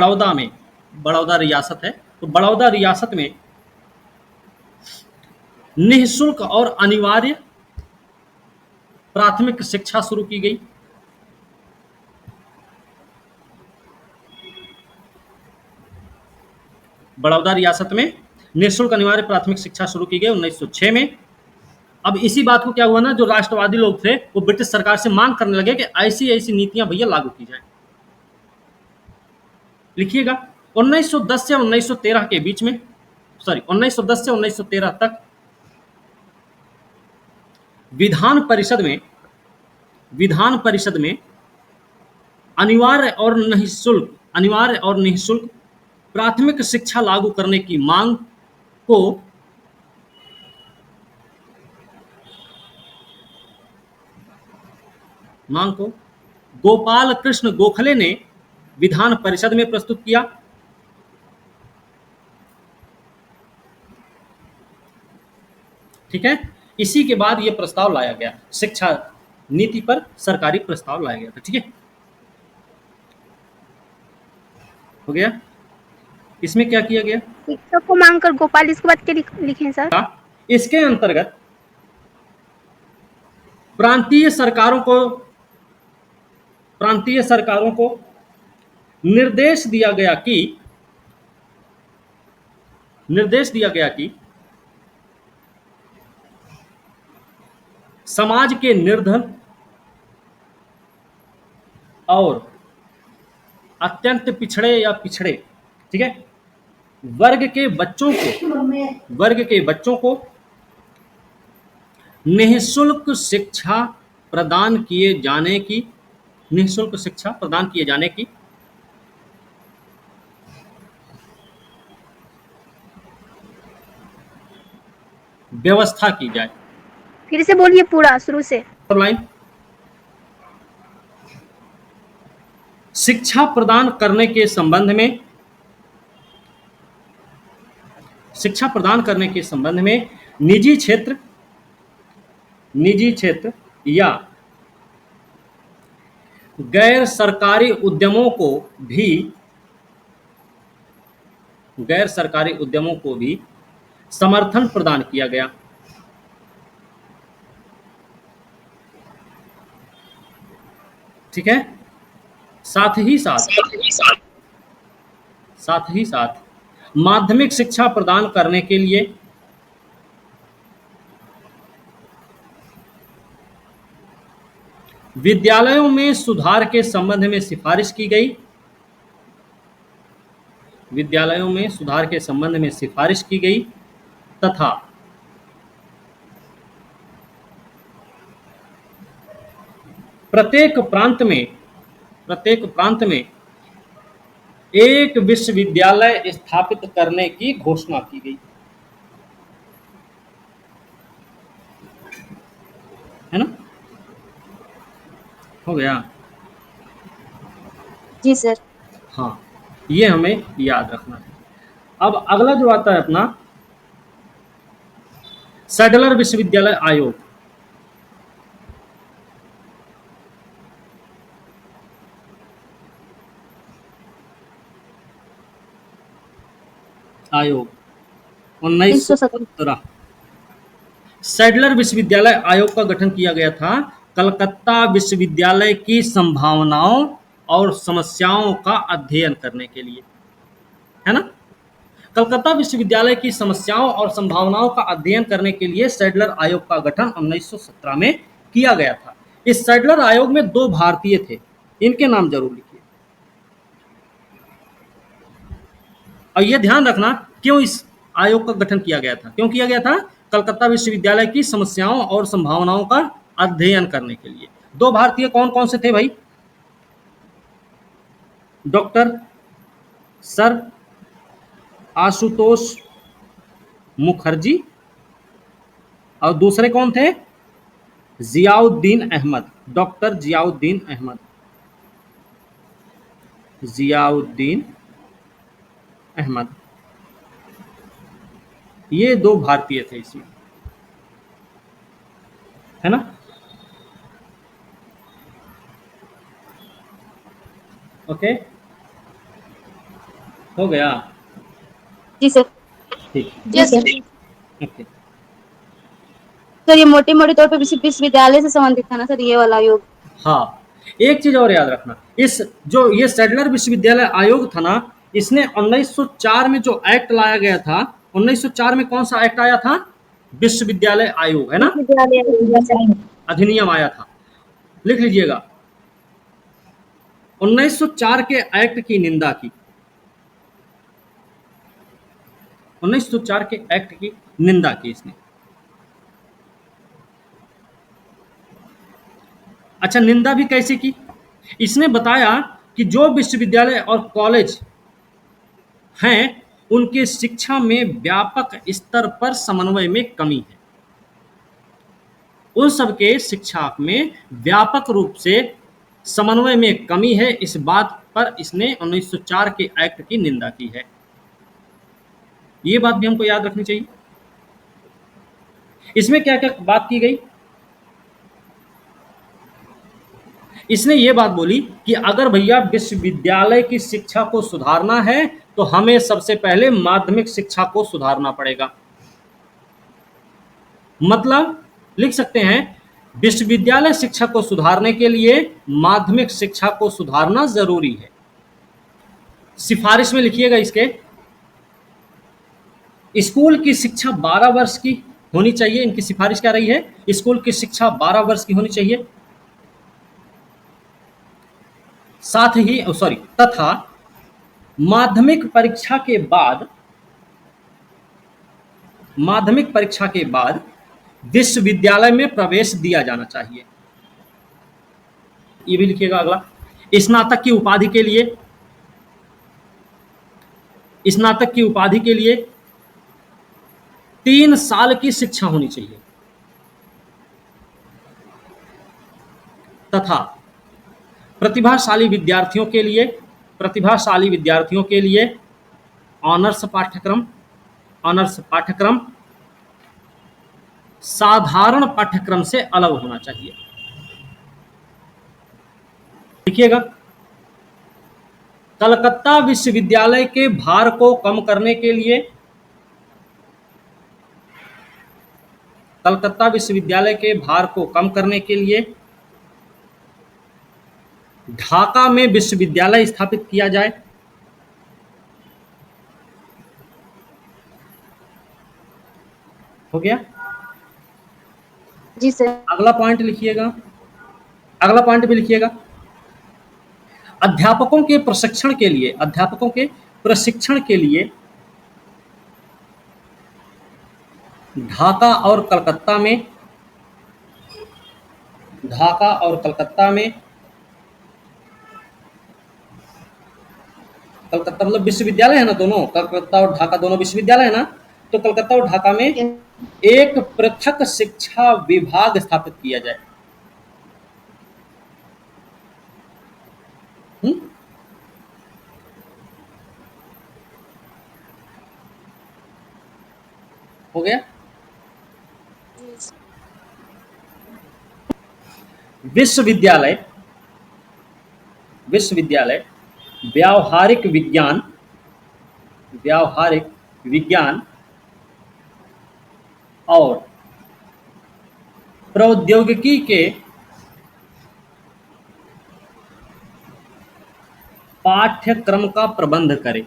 बड़ौदा रियासत है, तो बड़ौदा रियासत में निःशुल्क और अनिवार्य प्राथमिक शिक्षा शुरू की गई। बड़ौदा रियासत में निःशुल्क अनिवार्य प्राथमिक शिक्षा शुरू की गई 1906 में। अब इसी बात को क्या हुआ ना, जो राष्ट्रवादी लोग थे वो ब्रिटिश सरकार से मांग करने लगे कि ऐसी ऐसी नीतियां भैया लागू की जाए। लिखिएगा, 1910 से 1913 के बीच में, सॉरी 1910 से 1913 तक विधान परिषद में अनिवार्य और निःशुल्क प्राथमिक शिक्षा लागू करने की मांग को गोपाल कृष्ण गोखले ने विधान परिषद में प्रस्तुत किया। ठीक है, इसी के बाद यह प्रस्ताव लाया गया, शिक्षा नीति पर सरकारी प्रस्ताव लाया गया था। ठीक है, हो गया। इसमें क्या किया गया? शिक्षक को मांगकर गोपाल, इसके बाद क्या लिखें सर? इसके अंतर्गत प्रांतीय सरकारों को निर्देश दिया गया कि समाज के निर्धन और अत्यंत पिछड़े, ठीक है, वर्ग के बच्चों को निःशुल्क शिक्षा प्रदान किए जाने की व्यवस्था की जाए। फिर से बोलिए पूरा शुरू से। लाइन, शिक्षा प्रदान करने के संबंध में निजी क्षेत्र या गैर सरकारी उद्यमों को भी समर्थन प्रदान किया गया। ठीक है, साथ ही साथ माध्यमिक शिक्षा प्रदान करने के लिए विद्यालयों में सुधार के संबंध में सिफारिश की गई। विद्यालयों में सुधार के संबंध में सिफारिश की गई तथा प्रत्येक प्रांत में एक विश्वविद्यालय स्थापित करने की घोषणा की गई। है ना? हो गया? जी सर। हाँ, ये हमें याद रखना है। अब अगला जो आता है अपना सैडलर विश्वविद्यालय आयोग। आयोग 1917। सैडलर विश्वविद्यालय आयोग का गठन किया गया था कलकत्ता विश्वविद्यालय की संभावनाओं और समस्याओं का अध्ययन करने के लिए। है ना? कलकत्ता विश्वविद्यालय की समस्याओं और संभावनाओं का अध्ययन करने के लिए सैडलर आयोग का गठन 1917 में किया गया था। इस सैडलर आयोग में 2 भारतीय थे, इनके नाम जरूर लिखिए। और यह ध्यान रखना क्यों इस आयोग का गठन किया गया था। क्यों किया गया था? कलकत्ता विश्वविद्यालय की समस्याओं और संभावनाओं का अध्ययन करने के लिए। 2 भारतीय कौन कौन से थे भाई? डॉक्टर सर आशुतोष मुखर्जी और दूसरे कौन थे? जियाउद्दीन अहमद। डॉक्टर जियाउद्दीन अहमद। जियाउद्दीन अहमद, ये 2 भारतीय थे इसमें। है ना? ओके, हो गया? जी सर। ठीक। जी सर। ओके, सर ये मोटे मोटे तौर पे विश्वविद्यालय से संबंधित था ना सर, ये वाला आयोग? हाँ, एक चीज और याद रखना, इस जो ये सैडलर विश्वविद्यालय आयोग था ना, इसने 1904 में जो एक्ट लाया गया था, 1904 में कौन सा एक्ट आया था? विश्वविद्यालय आयोग, है ना? विश्वविद्यालय। अधिनियम आया था, लिख लीजिएगा। 1904 के एक्ट की निंदा की। 1904 के एक्ट की निंदा की इसने। अच्छा, निंदा भी कैसे की? इसने बताया कि जो विश्वविद्यालय और कॉलेज हैं उनके शिक्षा में व्यापक स्तर पर समन्वय में कमी है। उन सबके शिक्षा में व्यापक रूप से समन्वय में कमी है, इस बात पर इसने 1904 के एक्ट की निंदा की है। ये बात भी हमको याद रखनी चाहिए। इसमें क्या क्या बात की गई? इसने ये बात बोली कि अगर भैया विश्वविद्यालय की शिक्षा को सुधारना है तो हमें सबसे पहले माध्यमिक शिक्षा को सुधारना पड़ेगा। मतलब लिख सकते हैं, विश्वविद्यालय शिक्षा को सुधारने के लिए माध्यमिक शिक्षा को सुधारना जरूरी है। सिफारिश में लिखिएगा इसके, स्कूल की शिक्षा 12 वर्ष की होनी चाहिए। इनकी सिफारिश क्या रही है? स्कूल की शिक्षा 12 वर्ष की होनी चाहिए। साथ ही तथा माध्यमिक परीक्षा के बाद विश्वविद्यालय में प्रवेश दिया जाना चाहिए। ये भी लिखिएगा। अगला, स्नातक की उपाधि के लिए 3 साल की शिक्षा होनी चाहिए तथा प्रतिभाशाली विद्यार्थियों के लिए ऑनर्स पाठ्यक्रम साधारण पाठ्यक्रम से अलग होना चाहिए। देखिएगा, कलकत्ता विश्वविद्यालय के भार को कम करने के लिए ढाका में विश्वविद्यालय स्थापित किया जाए। हो गया? जी सर। अगला पॉइंट लिखिएगा, अगला पॉइंट भी लिखिएगा। अध्यापकों के प्रशिक्षण के लिए, अध्यापकों के प्रशिक्षण के लिए ढाका और कलकत्ता में, ढाका और कलकत्ता में, कलकत्ता मतलब विश्वविद्यालय है ना दोनों, कलकत्ता और ढाका दोनों विश्वविद्यालय है ना, तो कलकत्ता और ढाका में एक पृथक शिक्षा विभाग स्थापित किया जाए। हो गया। विश्वविद्यालय, विश्वविद्यालय व्यावहारिक विज्ञान, व्यावहारिक विज्ञान और प्रौद्योगिकी के पाठ्यक्रम का प्रबंध करे।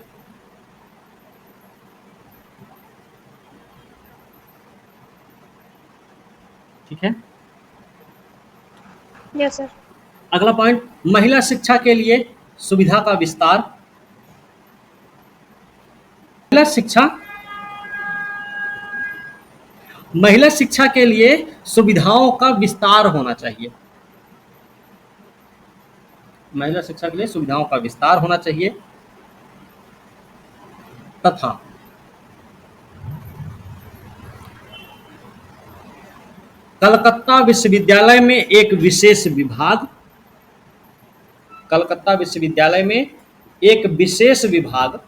ठीक है। Yes sir. अगला पॉइंट, महिला शिक्षा के लिए सुविधा का विस्तार। महिला शिक्षा, महिला शिक्षा के लिए सुविधाओं का विस्तार होना चाहिए। महिला शिक्षा के लिए सुविधाओं का विस्तार होना चाहिए तथा कलकत्ता विश्वविद्यालय में एक विशेष विभाग, कलकत्ता विश्वविद्यालय में एक विशेष विभाग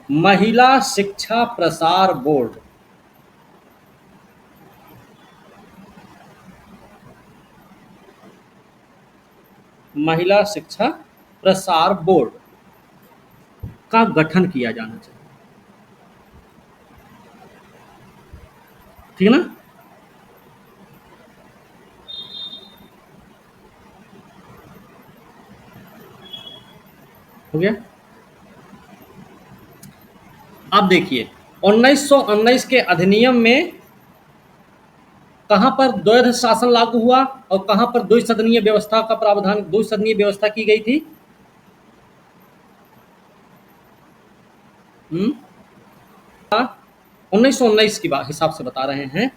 महिला शिक्षा प्रसार बोर्ड, महिला शिक्षा प्रसार बोर्ड का गठन किया जाना चाहिए। ठीक है ना। हो गया। अब देखिए 1919 के अधिनियम में कहां पर द्वैध शासन लागू हुआ और कहां पर द्विसदनीय व्यवस्था का प्रावधान, द्विसदनीय व्यवस्था की गई थी। 1919 की हिसाब से बता रहे हैं।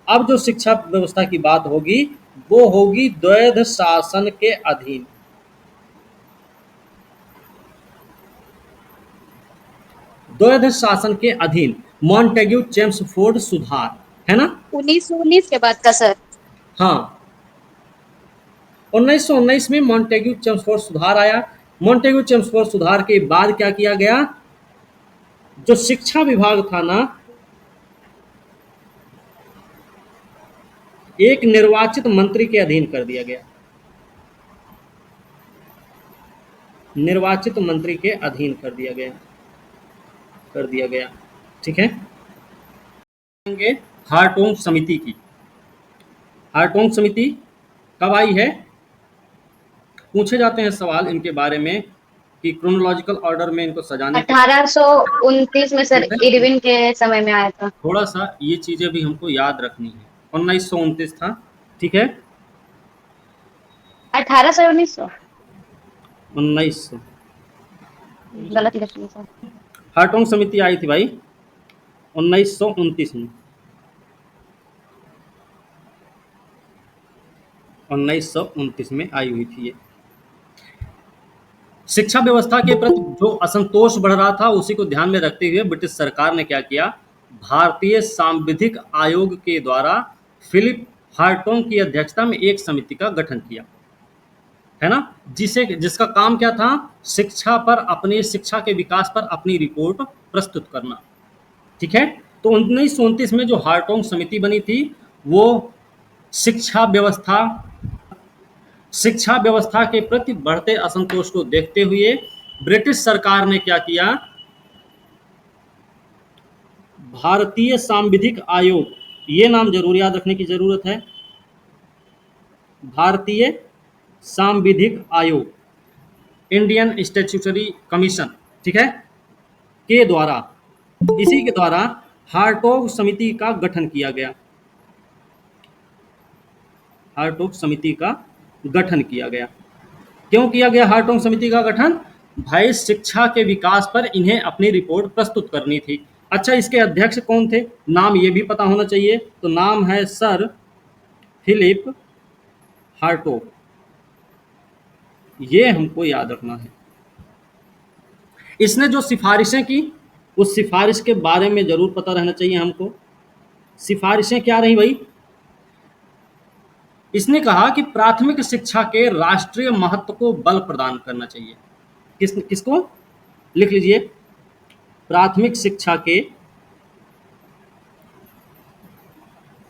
अब जो शिक्षा व्यवस्था की बात होगी वो होगी द्वैध शासन के अधीन। द्वैध शासन के अधीन मॉन्टेग्यू चेम्सफोर्ड सुधार, है ना। 1919 के बाद का सर। हाँ, 1919 में मॉन्टेग्यू चेम्सफोर्ड सुधार आया। मॉन्टेग्यू चेम्सफोर्ड सुधार के बाद क्या किया गया, जो शिक्षा विभाग था ना, एक निर्वाचित मंत्री के अधीन कर दिया गया, निर्वाचित मंत्री के अधीन कर दिया गया, कर दिया गया। ठीक है। हार्टोंग समिति की, हार्टोंग समिति कब आई है, पूछे जाते हैं सवाल इनके बारे में कि क्रोनोलॉजिकल ऑर्डर में इनको सजाने 1829 में सर इरविन के समय में आया था। थोड़ा सा ये चीजें भी हमको याद रखनी है। 1929 था। ठीक है। 1800 1900 1900 गलत लिख दिया सर। हार्टोंग समिति आई थी भाई 1929 में, 1929 में आई हुई थी ये। शिक्षा व्यवस्था के प्रति जो असंतोष बढ़ रहा था उसी को ध्यान में रखते हुए ब्रिटिश सरकार ने क्या किया, भारतीय सांविधिक आयोग के द्वारा फिलिप हार्टोंग की अध्यक्षता में एक समिति का गठन किया, है ना, जिसका काम क्या था, शिक्षा पर, अपने शिक्षा के विकास पर अपनी रिपोर्ट प्रस्तुत करना। ठीक है। तो 1929 में जो हार्टोंग समिति बनी थी वो शिक्षा व्यवस्था के प्रति बढ़ते असंतोष को देखते हुए ब्रिटिश सरकार ने क्या किया, भारतीय सांविधिक आयोग, ये नाम जरूर याद रखने की जरूरत है, भारतीय सांविधिक आयोग, इंडियन स्टैट्यूटरी कमीशन, ठीक है, के द्वारा, इसी के द्वारा हार्टोग समिति का गठन किया गया। हार्टोग समिति का गठन किया गया। क्यों किया गया हार्टोग समिति का गठन? भाई शिक्षा के विकास पर इन्हें अपनी रिपोर्ट प्रस्तुत करनी थी। अच्छा, इसके अध्यक्ष कौन थे? नाम ये भी पता होना चाहिए। तो नाम है सर फिलिप हार्टोग, ये हमको याद रखना है। इसने जो सिफारिशें की, उस सिफारिश के बारे में जरूर पता रहना चाहिए हमको। सिफारिशें क्या रही भाई? इसने कहा कि प्राथमिक शिक्षा के राष्ट्रीय महत्व को बल प्रदान करना चाहिए। किसको? लिख लीजिए, प्राथमिक शिक्षा के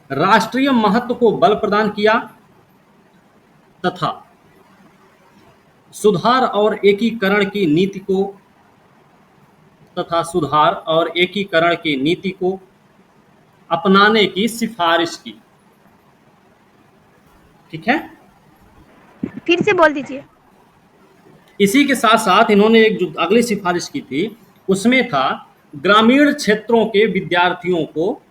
राष्ट्रीय महत्व को बल प्रदान किया तथा सुधार और एकीकरण की नीति को अपनाने की सिफारिश की। ठीक है, फिर से बोल दीजिए। इसी के साथ साथ इन्होंने एक जो अगली सिफारिश की थी, उसमें था ग्रामीण क्षेत्रों के विद्यार्थियों को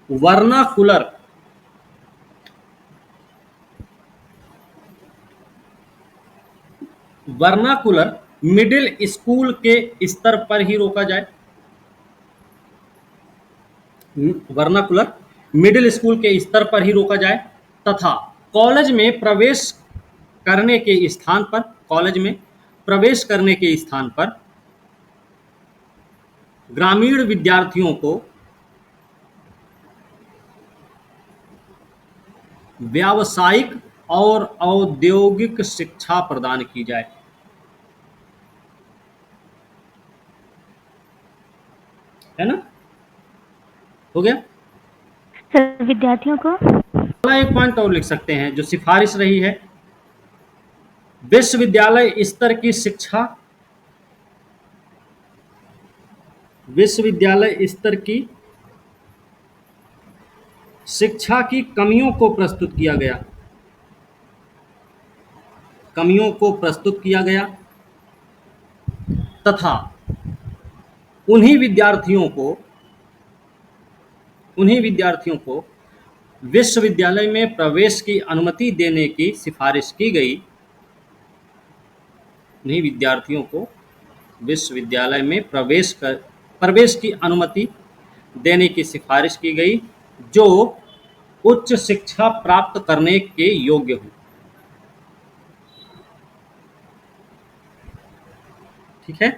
वर्नाकुलर मिडिल स्कूल के स्तर पर ही रोका जाए। वर्नाकुलर मिडिल स्कूल के स्तर पर ही रोका जाए तथा कॉलेज में प्रवेश करने के स्थान पर ग्रामीण विद्यार्थियों को व्यावसायिक और औद्योगिक शिक्षा प्रदान की जाए। है ना? हो गया। सर विद्यार्थियों को एक पॉइंट और लिख सकते हैं जो सिफारिश रही है, विश्वविद्यालय स्तर की शिक्षा की कमियों को प्रस्तुत किया गया तथा उन्हीं विद्यार्थियों को विश्वविद्यालय में प्रवेश की अनुमति देने की सिफारिश की गई। उन्हीं विद्यार्थियों को विश्वविद्यालय में प्रवेश की अनुमति देने की सिफारिश की गई जो उच्च शिक्षा प्राप्त करने के योग्य हो। ठीक है,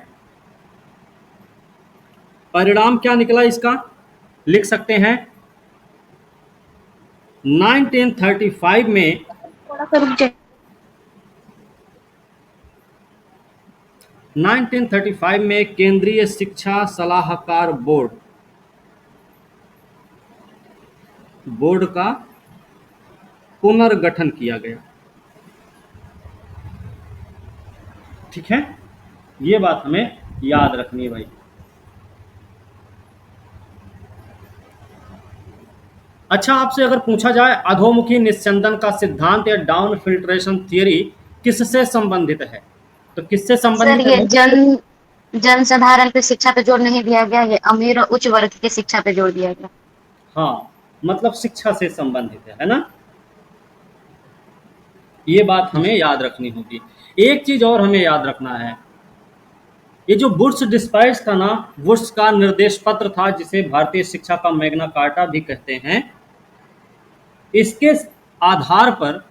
परिणाम क्या निकला इसका? लिख सकते हैं 1935 में थोड़ा सा रुक जाए। 1935 में केंद्रीय शिक्षा सलाहकार बोर्ड का पुनर्गठन किया गया। ठीक है, ये बात हमें याद रखनी है भाई। अच्छा, आपसे अगर पूछा जाए अधोमुखी निस्यंदन का सिद्धांत या डाउन फिल्ट्रेशन थियरी किससे संबंधित है, तो किससे सर संबंधित ये है? जन साधारण पे शिक्षा पे जोर नहीं दिया गया, ये अमीर और उच्च वर्ग की शिक्षा पे जोर दिया गया। हाँ, मतलब शिक्षा से संबंधित है ना? ये बात हमें याद रखनी होगी। एक चीज और हमें याद रखना है, ये जो वुड्स डिस्पाइस था ना, वुड्स का निर्देश पत्र था जिसे भारतीय शिक्षा का मैग्ना कार्टा भी कहते हैं, इसके आधार पर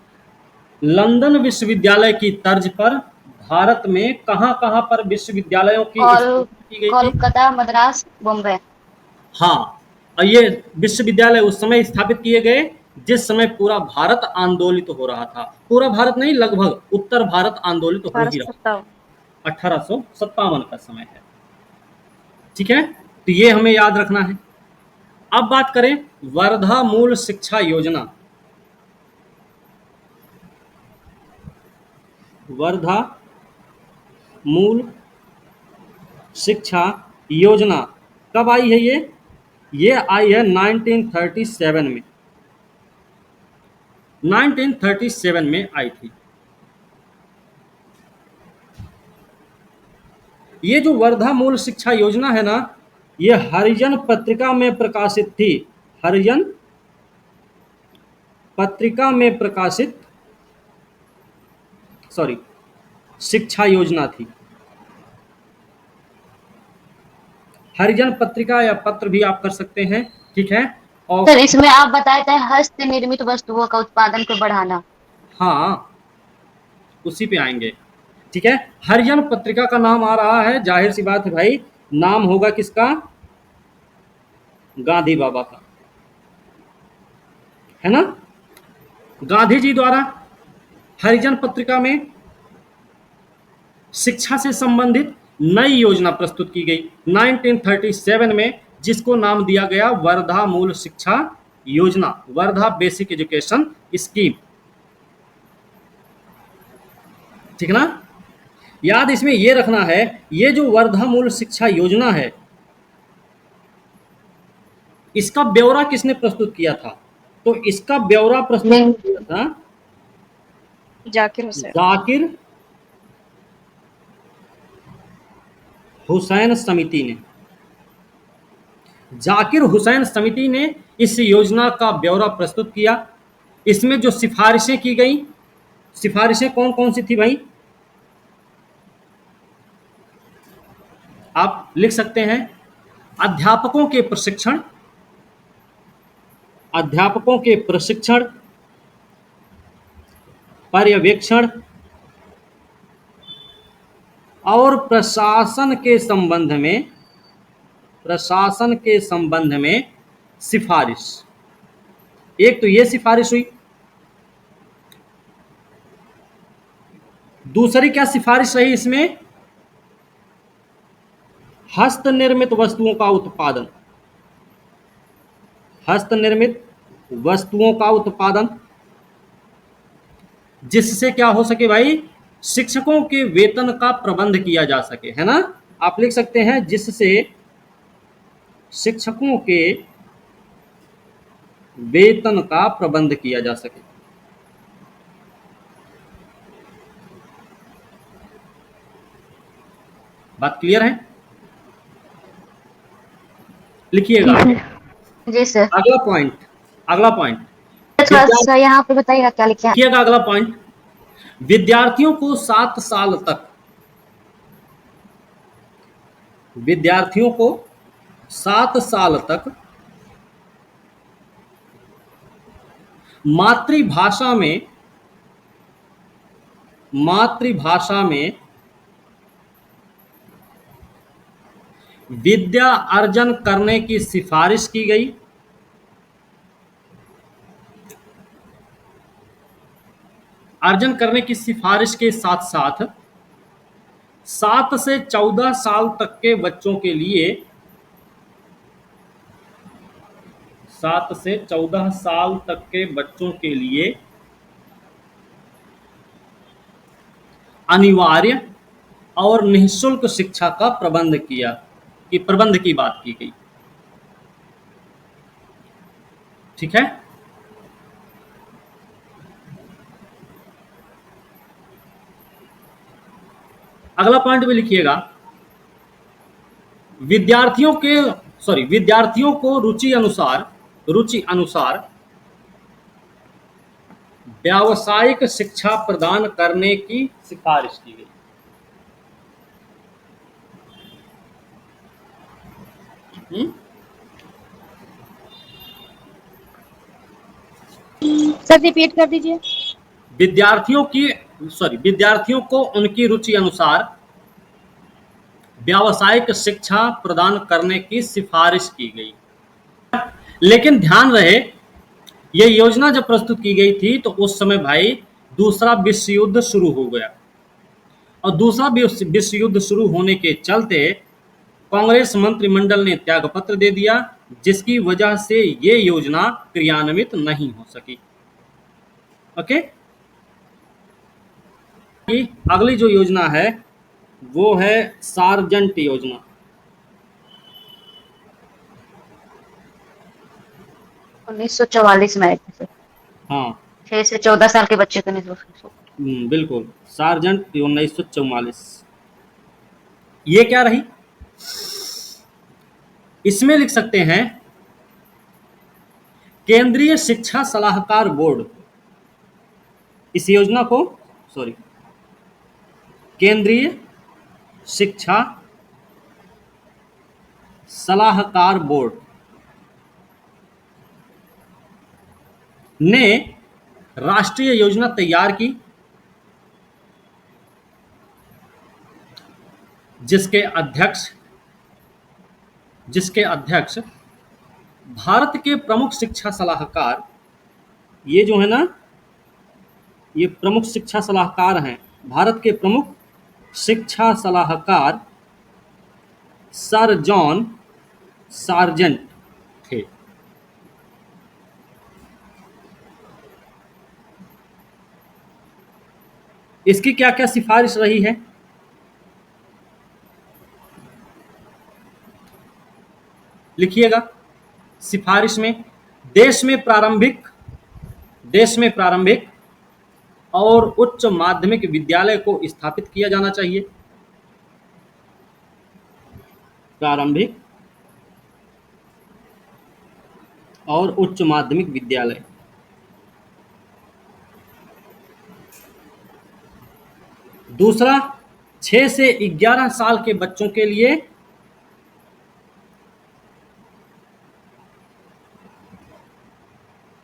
लंदन विश्वविद्यालय की तर्ज पर भारत में कहां पर विश्वविद्यालयों की स्थापना की गई थी? कोलकाता, मद्रास, बॉम्बे। हाँ, और ये विश्वविद्यालय उस समय स्थापित किए गए जिस समय पूरा भारत आंदोलित हो रहा था। पूरा भारत नहीं, लगभग उत्तर भारत आंदोलित हो ही रहा था। 1857 का समय है। ठीक है, तो ये हमें याद रखना है। अब बात करें वर्धा मूल शिक्षा योजना। वर्धा मूल शिक्षा योजना कब आई है? ये आई है 1937 में। 1937 में आई थी। ये जो वर्धा मूल शिक्षा योजना है ना, ये हरिजन पत्रिका में प्रकाशित थी। हरिजन पत्रिका में प्रकाशित शिक्षा योजना थी। हरिजन पत्रिका या पत्र भी आप कर सकते हैं, ठीक है। और सर इसमें आप बताए थे हस्त निर्मित वस्तुओं का उत्पादन को बढ़ाना। हाँ, उसी पे आएंगे, ठीक है। हरिजन पत्रिका का नाम आ रहा है, जाहिर सी बात है भाई, नाम होगा किसका? गांधी बाबा का, है ना। गांधी जी द्वारा हरिजन पत्रिका में शिक्षा से संबंधित नई योजना प्रस्तुत की गई 1937 में, जिसको नाम दिया गया वर्धा मूल शिक्षा योजना, वर्धा बेसिक एजुकेशन स्कीम, ठीक ना। याद इसमें यह रखना है, ये जो वर्धा मूल शिक्षा योजना है, इसका ब्यौरा किसने प्रस्तुत किया था? तो इसका ब्यौरा प्रस्तुत किया था जाकिर हुसैन समिति ने। जाकिर हुसैन समिति ने इस योजना का ब्यौरा प्रस्तुत किया। इसमें जो सिफारिशें की गई, सिफारिशें कौन कौन सी थी भाई? आप लिख सकते हैं, अध्यापकों के प्रशिक्षण, अध्यापकों के प्रशिक्षण, पर्यवेक्षण और प्रशासन के संबंध में सिफारिश। एक तो ये सिफारिश हुई। दूसरी क्या सिफारिश रही इसमें? हस्त निर्मित वस्तुओं का उत्पादन, हस्त निर्मित वस्तुओं का उत्पादन, जिससे क्या हो सके भाई? शिक्षकों के वेतन का प्रबंध किया जा सके, है ना। आप लिख सकते हैं, जिससे शिक्षकों के वेतन का प्रबंध किया जा सके। बात क्लियर है? लिखिएगा जी सर। अगला पॉइंट, अगला पॉइंट अच्छा यहाँ पे बताइएगा क्या लिखा है। लिखिएगा अगला पॉइंट, विद्यार्थियों को 7 साल तक, विद्यार्थियों को 7 साल तक मातृभाषा में विद्या अर्जन करने की सिफारिश की गई। अर्जन करने की सिफारिश के साथ साथ 7 से 14 साल तक के बच्चों के लिए, 7 से 14 साल तक के बच्चों के लिए अनिवार्य और निःशुल्क शिक्षा का प्रबंध किया, कि प्रबंध की बात की गई, ठीक है। अगला पॉइंट भी लिखिएगा, विद्यार्थियों को रुचि अनुसार व्यावसायिक शिक्षा प्रदान करने की सिफारिश की गई। सर रिपीट कर दीजिए। विद्यार्थियों को उनकी रुचि अनुसार व्यावसायिक शिक्षा प्रदान करने की सिफारिश की गई। लेकिन ध्यान रहे, यह योजना जब प्रस्तुत की गई थी तो उस समय भाई दूसरा विश्व युद्ध शुरू हो गया, और दूसरा विश्व युद्ध शुरू होने के चलते कांग्रेस मंत्रिमंडल ने त्यागपत्र दे दिया, जिसकी वजह से ये योजना क्रियान्वित नहीं हो सकी। ओके, अगली जो योजना है वो है सार्जेंट योजना। उन्नीस 1944 में आई थी सर। हाँ, 6 से 14 साल के बच्चे को नहीं। बिल्कुल, सार्जेंट 1944। ये क्या रही? इसमें लिख सकते हैं केंद्रीय शिक्षा सलाहकार बोर्ड। इस योजना को सॉरी केंद्रीय शिक्षा सलाहकार बोर्ड ने राष्ट्रीय योजना तैयार की, जिसके अध्यक्ष भारत के प्रमुख शिक्षा सलाहकार, ये जो है ना, ये प्रमुख शिक्षा सलाहकार हैं, भारत के प्रमुख शिक्षा सलाहकार सर जॉन सार्जेंट थे। इसकी क्या क्या सिफारिश रही है? लिखिएगा। सिफारिश में देश में प्रारंभिक और उच्च माध्यमिक विद्यालय को स्थापित किया जाना चाहिए। प्रारंभिक और उच्च माध्यमिक विद्यालय। दूसरा, 6 से 11 साल के बच्चों के लिए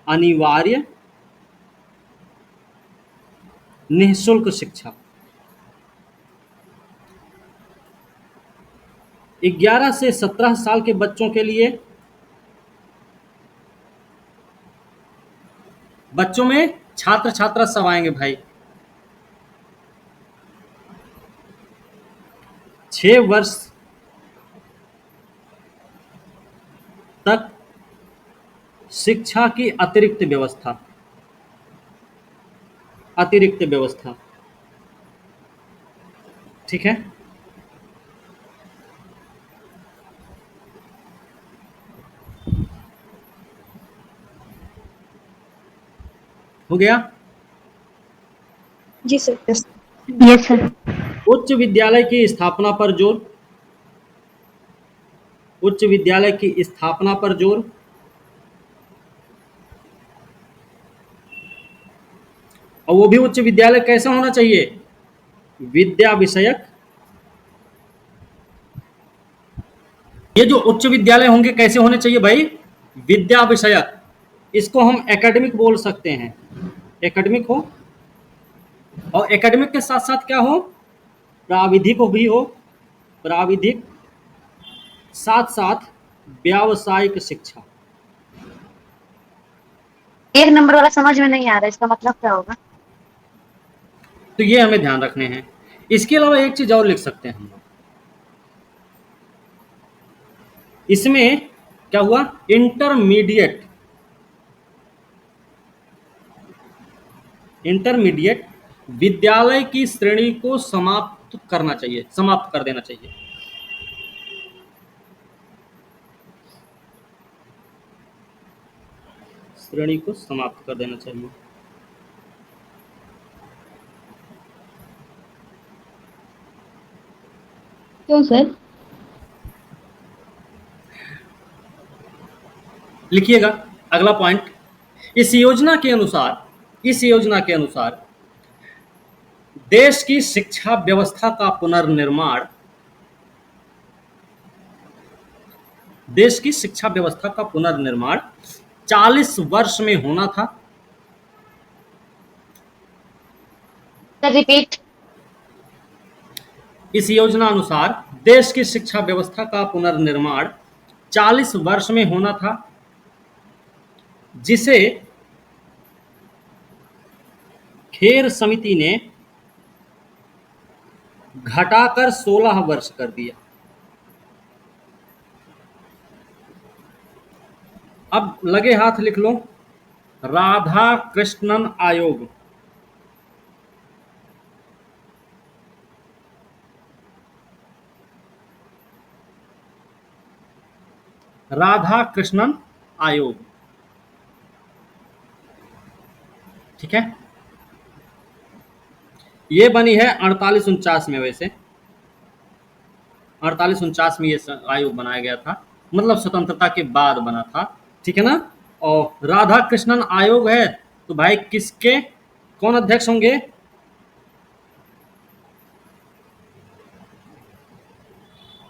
अनिवार्य निःशुल्क शिक्षा। 11 से 17 साल के बच्चों के लिए बच्चों में छात्र छात्रा सब आएंगे भाई। 6 वर्ष तक शिक्षा की अतिरिक्त व्यवस्था। ठीक है। हो गया। जी सर। Yes sir. उच्च विद्यालय की स्थापना पर जोर। और वो भी उच्च विद्यालय कैसा होना चाहिए? विद्या विषयक। ये जो उच्च विद्यालय होंगे कैसे होने चाहिए भाई? विद्या विषयक। इसको हम एकेडमिक बोल सकते हैं। एकेडमिक हो, और एकेडमिक के साथ साथ क्या हो? प्राविधिक भी हो। प्राविधिक साथ साथ व्यावसायिक शिक्षा। 1 नंबर वाला समझ में नहीं आ रहा, इसका मतलब क्या होगा? तो ये हमें ध्यान रखने हैं। इसके अलावा एक चीज और लिख सकते हैं हम लोग। इसमें क्या हुआ? इंटरमीडिएट विद्यालय की श्रेणी को समाप्त कर देना चाहिए। श्रेणी को समाप्त कर देना चाहिए। क्यों सर? लिखिएगा अगला पॉइंट। इस योजना के अनुसार देश की शिक्षा व्यवस्था का पुनर्निर्माण 40 वर्ष में होना था। Sir repeat. इस योजना अनुसार देश की शिक्षा व्यवस्था का पुनर्निर्माण 40 वर्ष में होना था, जिसे खेर समिति ने घटाकर 16 वर्ष कर दिया। अब लगे हाथ लिख लो, राधा कृष्णन आयोग। राधा कृष्णन आयोग। ठीक है। ये बनी है 48-49 में। वैसे 48-49 में ये आयोग बनाया गया था, मतलब स्वतंत्रता के बाद बना था, ठीक है ना। और राधा कृष्णन आयोग है, तो भाई किसके कौन अध्यक्ष होंगे?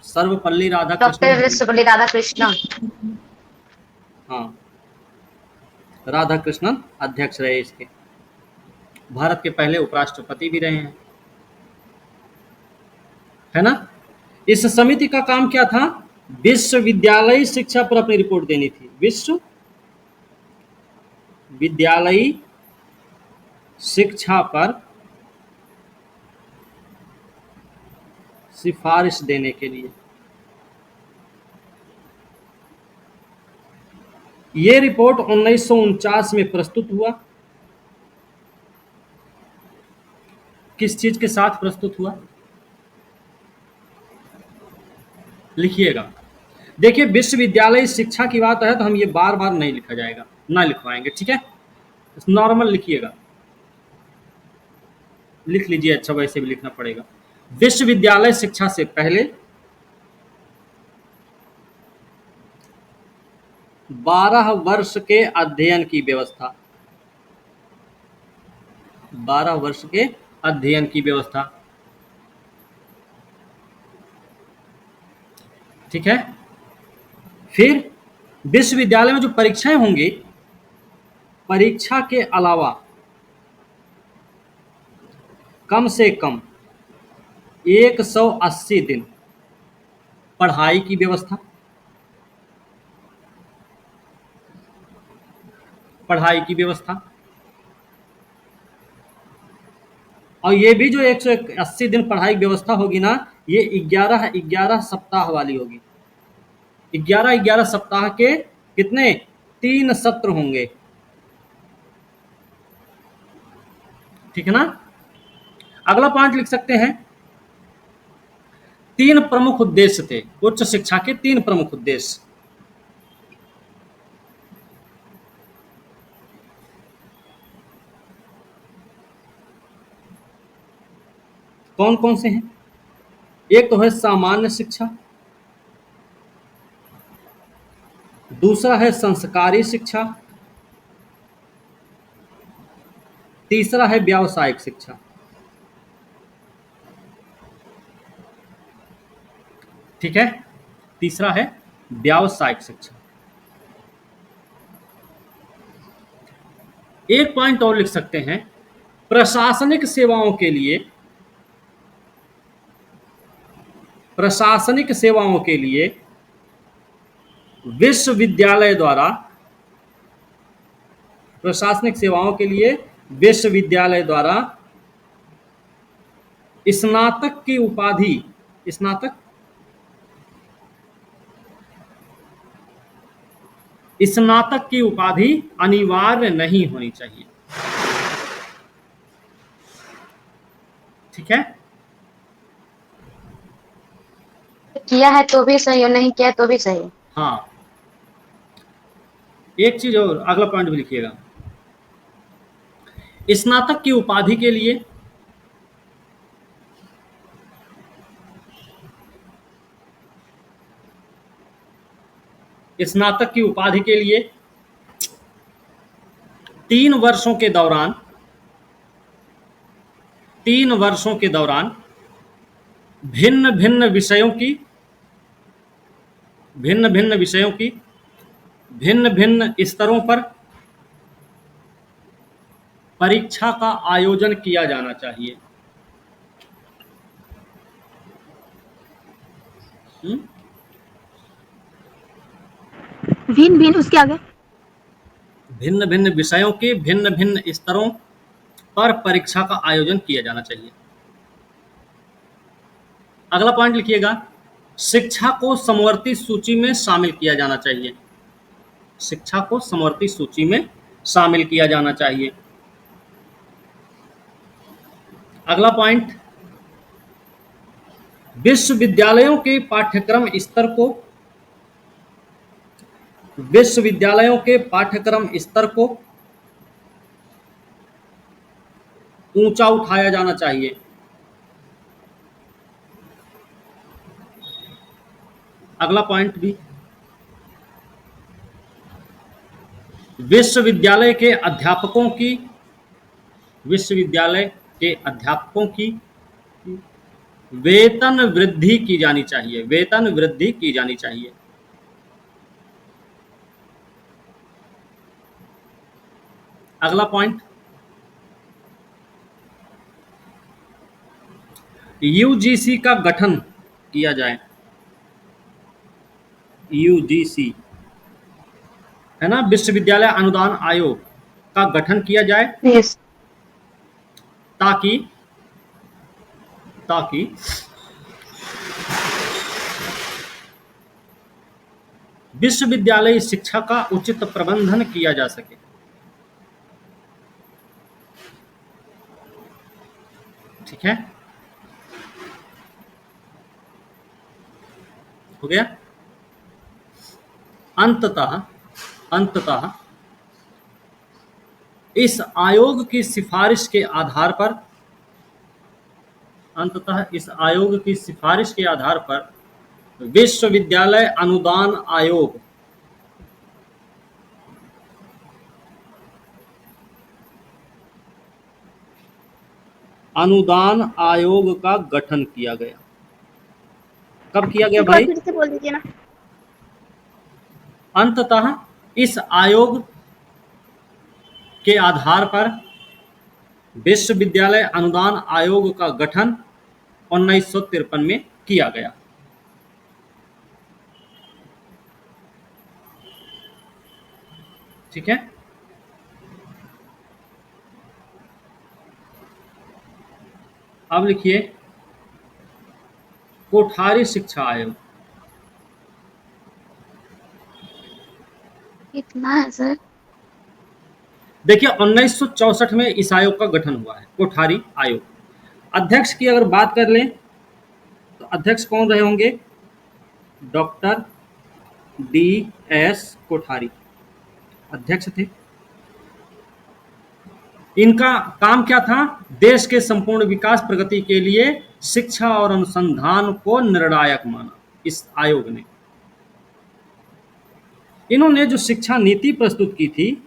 सर्वपल्ली राधाकृष्णन। डॉक्टर सर्वपल्ली राधाकृष्णन। हाँ, राधाकृष्णन अध्यक्ष रहे इसके, भारत के पहले उपराष्ट्रपति भी रहे हैं, है ना। इस समिति का काम क्या था? विश्वविद्यालयी शिक्षा पर अपनी रिपोर्ट देनी थी, विश्वविद्यालयी शिक्षा पर सिफारिश देने के लिए। ये रिपोर्ट 1949 में प्रस्तुत हुआ। किस चीज के साथ प्रस्तुत हुआ? लिखिएगा। देखिए, विश्वविद्यालय शिक्षा की बात है तो हम ये बार बार नहीं लिखा जाएगा, ना लिखवाएंगे, ठीक है। नॉर्मल लिखिएगा, लिख लीजिए, अच्छा वैसे भी लिखना पड़ेगा। विश्वविद्यालय शिक्षा से पहले 12 वर्ष के अध्ययन की व्यवस्था, 12 वर्ष के अध्ययन की व्यवस्था, ठीक है। फिर विश्वविद्यालय में जो परीक्षाएं होंगी, परीक्षा के अलावा कम से कम 180 दिन पढ़ाई की व्यवस्था, पढ़ाई की व्यवस्था। और ये भी जो 180 दिन पढ़ाई व्यवस्था होगी ना, ये 11 सप्ताह वाली होगी। 11 सप्ताह के कितने? 3 सत्र होंगे, ठीक है ना। अगला पॉइंट लिख सकते हैं, 3 प्रमुख उद्देश्य थे उच्च शिक्षा के, 3 प्रमुख उद्देश्य। कौन कौन से हैं? एक तो है सामान्य शिक्षा, दूसरा है संस्कारी शिक्षा, तीसरा है व्यावसायिक शिक्षा, ठीक है। तीसरा है व्यावसायिक शिक्षा। एक पॉइंट और लिख सकते हैं, प्रशासनिक सेवाओं के लिए, प्रशासनिक सेवाओं के लिए विश्वविद्यालय द्वारा, प्रशासनिक सेवाओं के लिए विश्वविद्यालय द्वारा स्नातक की उपाधि, स्नातक स्नातक की उपाधि अनिवार्य नहीं होनी चाहिए, ठीक है। किया है तो भी सही और नहीं किया तो भी सही। हाँ, एक चीज और, अगला पॉइंट भी लिखिएगा। स्नातक की उपाधि के लिए स्नातक की उपाधि के लिए 3 वर्षों के दौरान, 3 वर्षों के दौरान भिन्न भिन्न विषयों की, भिन्न भिन्न विषयों की, भिन्न भिन्न स्तरों पर परीक्षा का आयोजन किया जाना चाहिए। भिन्न भिन्न उसके आगे भिन्न भिन्न विषयों के भिन्न भिन्न स्तरों पर परीक्षा का आयोजन किया जाना चाहिए। अगला पॉइंट लिखिएगा, शिक्षा को समवर्ती सूची में शामिल किया जाना चाहिए, शिक्षा को समवर्ती सूची में शामिल किया जाना चाहिए। अगला पॉइंट, विश्वविद्यालयों के पाठ्यक्रम स्तर को, विश्वविद्यालयों के पाठ्यक्रम स्तर को ऊंचा उठाया जाना चाहिए। अगला पॉइंट भी, विश्वविद्यालय के अध्यापकों की, विश्वविद्यालय के अध्यापकों की वेतन वृद्धि की जानी चाहिए, वेतन वृद्धि की जानी चाहिए। अगला पॉइंट, यूजीसी का गठन किया जाए, यूजीसी है ना, विश्वविद्यालय अनुदान आयोग का गठन किया जाए, यस। ताकि ताकि विश्वविद्यालय शिक्षा का उचित प्रबंधन किया जा सके। ठीक है, हो गया। अंततः इस आयोग की सिफारिश के आधार पर, अंततः इस आयोग की सिफारिश के आधार पर विश्वविद्यालय अनुदान आयोग का गठन किया गया। कब किया गया एक बार भाई? फिर से बोल दीजिए ना। अंततः इस आयोग के आधार पर विश्वविद्यालय अनुदान आयोग का गठन 1953 में किया गया। ठीक है, अब लिखिए कोठारी शिक्षा आयोग। कितना है सर? देखिए 1964 में इस आयोग का गठन हुआ है, कोठारी आयोग। अध्यक्ष की अगर बात कर लें तो अध्यक्ष कौन रहे होंगे? डॉक्टर DS कोठारी अध्यक्ष थे। इनका काम क्या था? देश के संपूर्ण विकास प्रगति के लिए शिक्षा और अनुसंधान को निर्णायक माना इस आयोग ने। इन्होंने जो शिक्षा नीति प्रस्तुत की थी,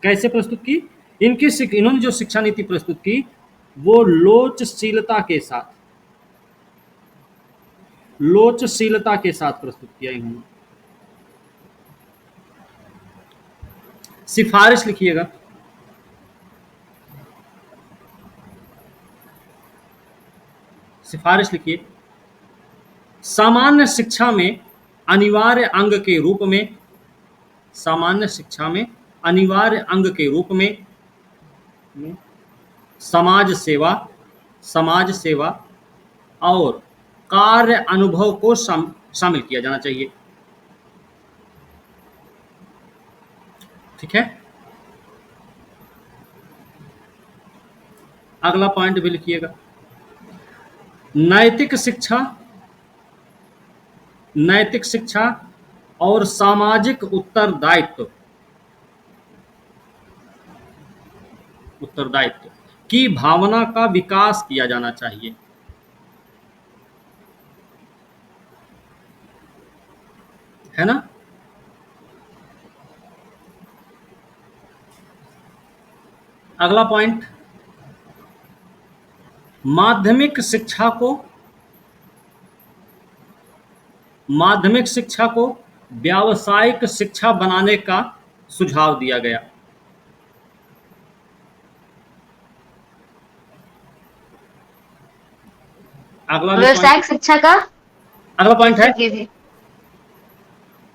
कैसे प्रस्तुत की? इन्होंने जो शिक्षा नीति प्रस्तुत की वो लोचशीलता के साथ प्रस्तुत किया इन्होंने। सिफारिश लिखिएगा, सिफारिश लिखिए। सामान्य शिक्षा में अनिवार्य अंग के रूप में, सामान्य शिक्षा में अनिवार्य अंग के रूप में समाज सेवा और कार्य अनुभव को शामिल किया जाना चाहिए। ठीक है, अगला पॉइंट भी लिखिएगा, नैतिक शिक्षा और सामाजिक उत्तरदायित्व की भावना का विकास किया जाना चाहिए। है ना? अगला पॉइंट, माध्यमिक शिक्षा को व्यावसायिक शिक्षा बनाने का सुझाव दिया गया। व्यावसायिक शिक्षा का अगला पॉइंट है, कीजिए।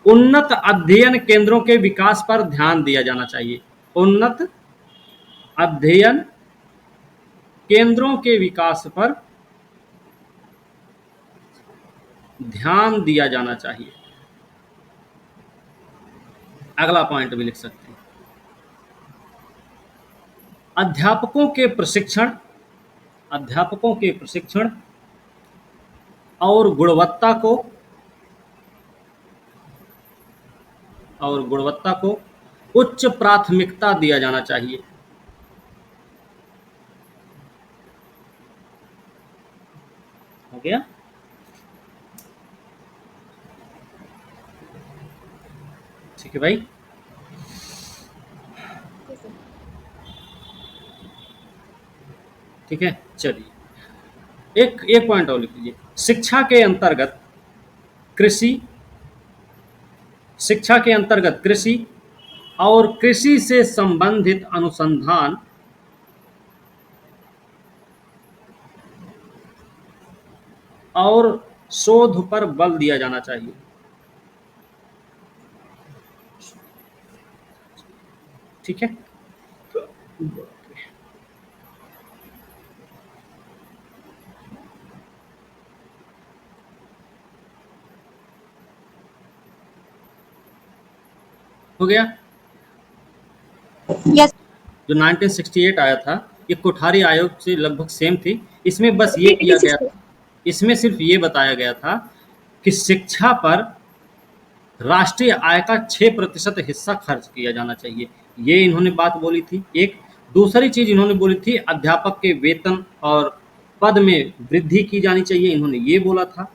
उन्नत अध्ययन केंद्रों के विकास पर ध्यान दिया जाना चाहिए। उन्नत अध्ययन केंद्रों के विकास पर ध्यान दिया जाना चाहिए। अगला पॉइंट भी लिख सकते हैं, अध्यापकों के प्रशिक्षण और गुणवत्ता को उच्च प्राथमिकता दिया जाना चाहिए। हो गया। ठीक है भाई। ठीक है, चलिए एक एक पॉइंट और लिख लीजिए। कृषि शिक्षा के अंतर्गत कृषि और कृषि से संबंधित अनुसंधान और शोध पर बल दिया जाना चाहिए। ठीक है, हो गया। यस। जो 1968 आया था, ये कोठारी आयोग से लगभग सेम थी। इसमें बस ये किया गया, इसमें सिर्फ ये बताया गया था कि शिक्षा पर राष्ट्रीय आय का 6% हिस्सा खर्च किया जाना चाहिए। ये इन्होंने बात बोली थी। एक दूसरी चीज इन्होंने बोली थी, अध्यापक के वेतन और पद में वृद्धि की जानी चाहिए, इन्होंने ये बोला था।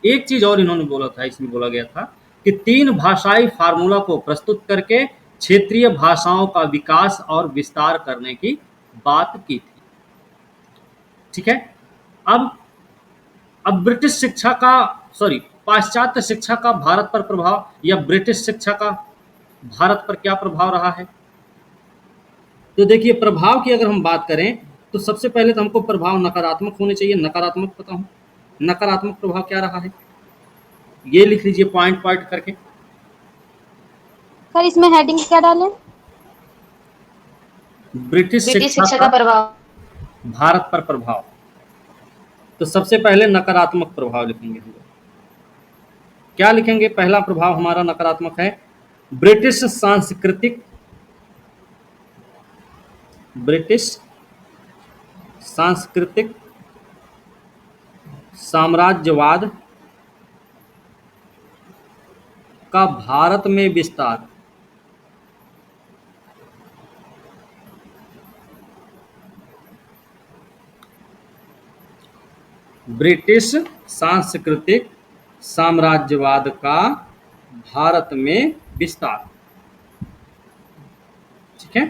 एक चीज और इन्होंने बोला था, इसमें बोला गया था कि 3 भाषाई फार्मूला को प्रस्तुत करके क्षेत्रीय भाषाओं का विकास और विस्तार करने की बात की थी। ठीक है, अब ब्रिटिश शिक्षा का, सॉरी, पाश्चात्य शिक्षा का भारत पर प्रभाव या ब्रिटिश शिक्षा का भारत पर क्या प्रभाव रहा है। तो देखिए, प्रभाव की अगर हम बात करें तो सबसे पहले तो हमको प्रभाव नकारात्मक होने चाहिए। नकारात्मक बताऊं, नकारात्मक प्रभाव क्या रहा है, ये लिख लीजिए पॉइंट पॉइंट करके। सर इसमें हेडिंग क्या डालें? ब्रिटिश शिक्षा का प्रभाव भारत पर प्रभाव। तो सबसे पहले नकारात्मक प्रभाव लिखेंगे हम लोग। क्या लिखेंगे? पहला प्रभाव हमारा नकारात्मक है, ब्रिटिश सांस्कृतिक साम्राज्यवाद का भारत में विस्तार। ब्रिटिश सांस्कृतिक साम्राज्यवाद का भारत में विस्तार। ठीक है,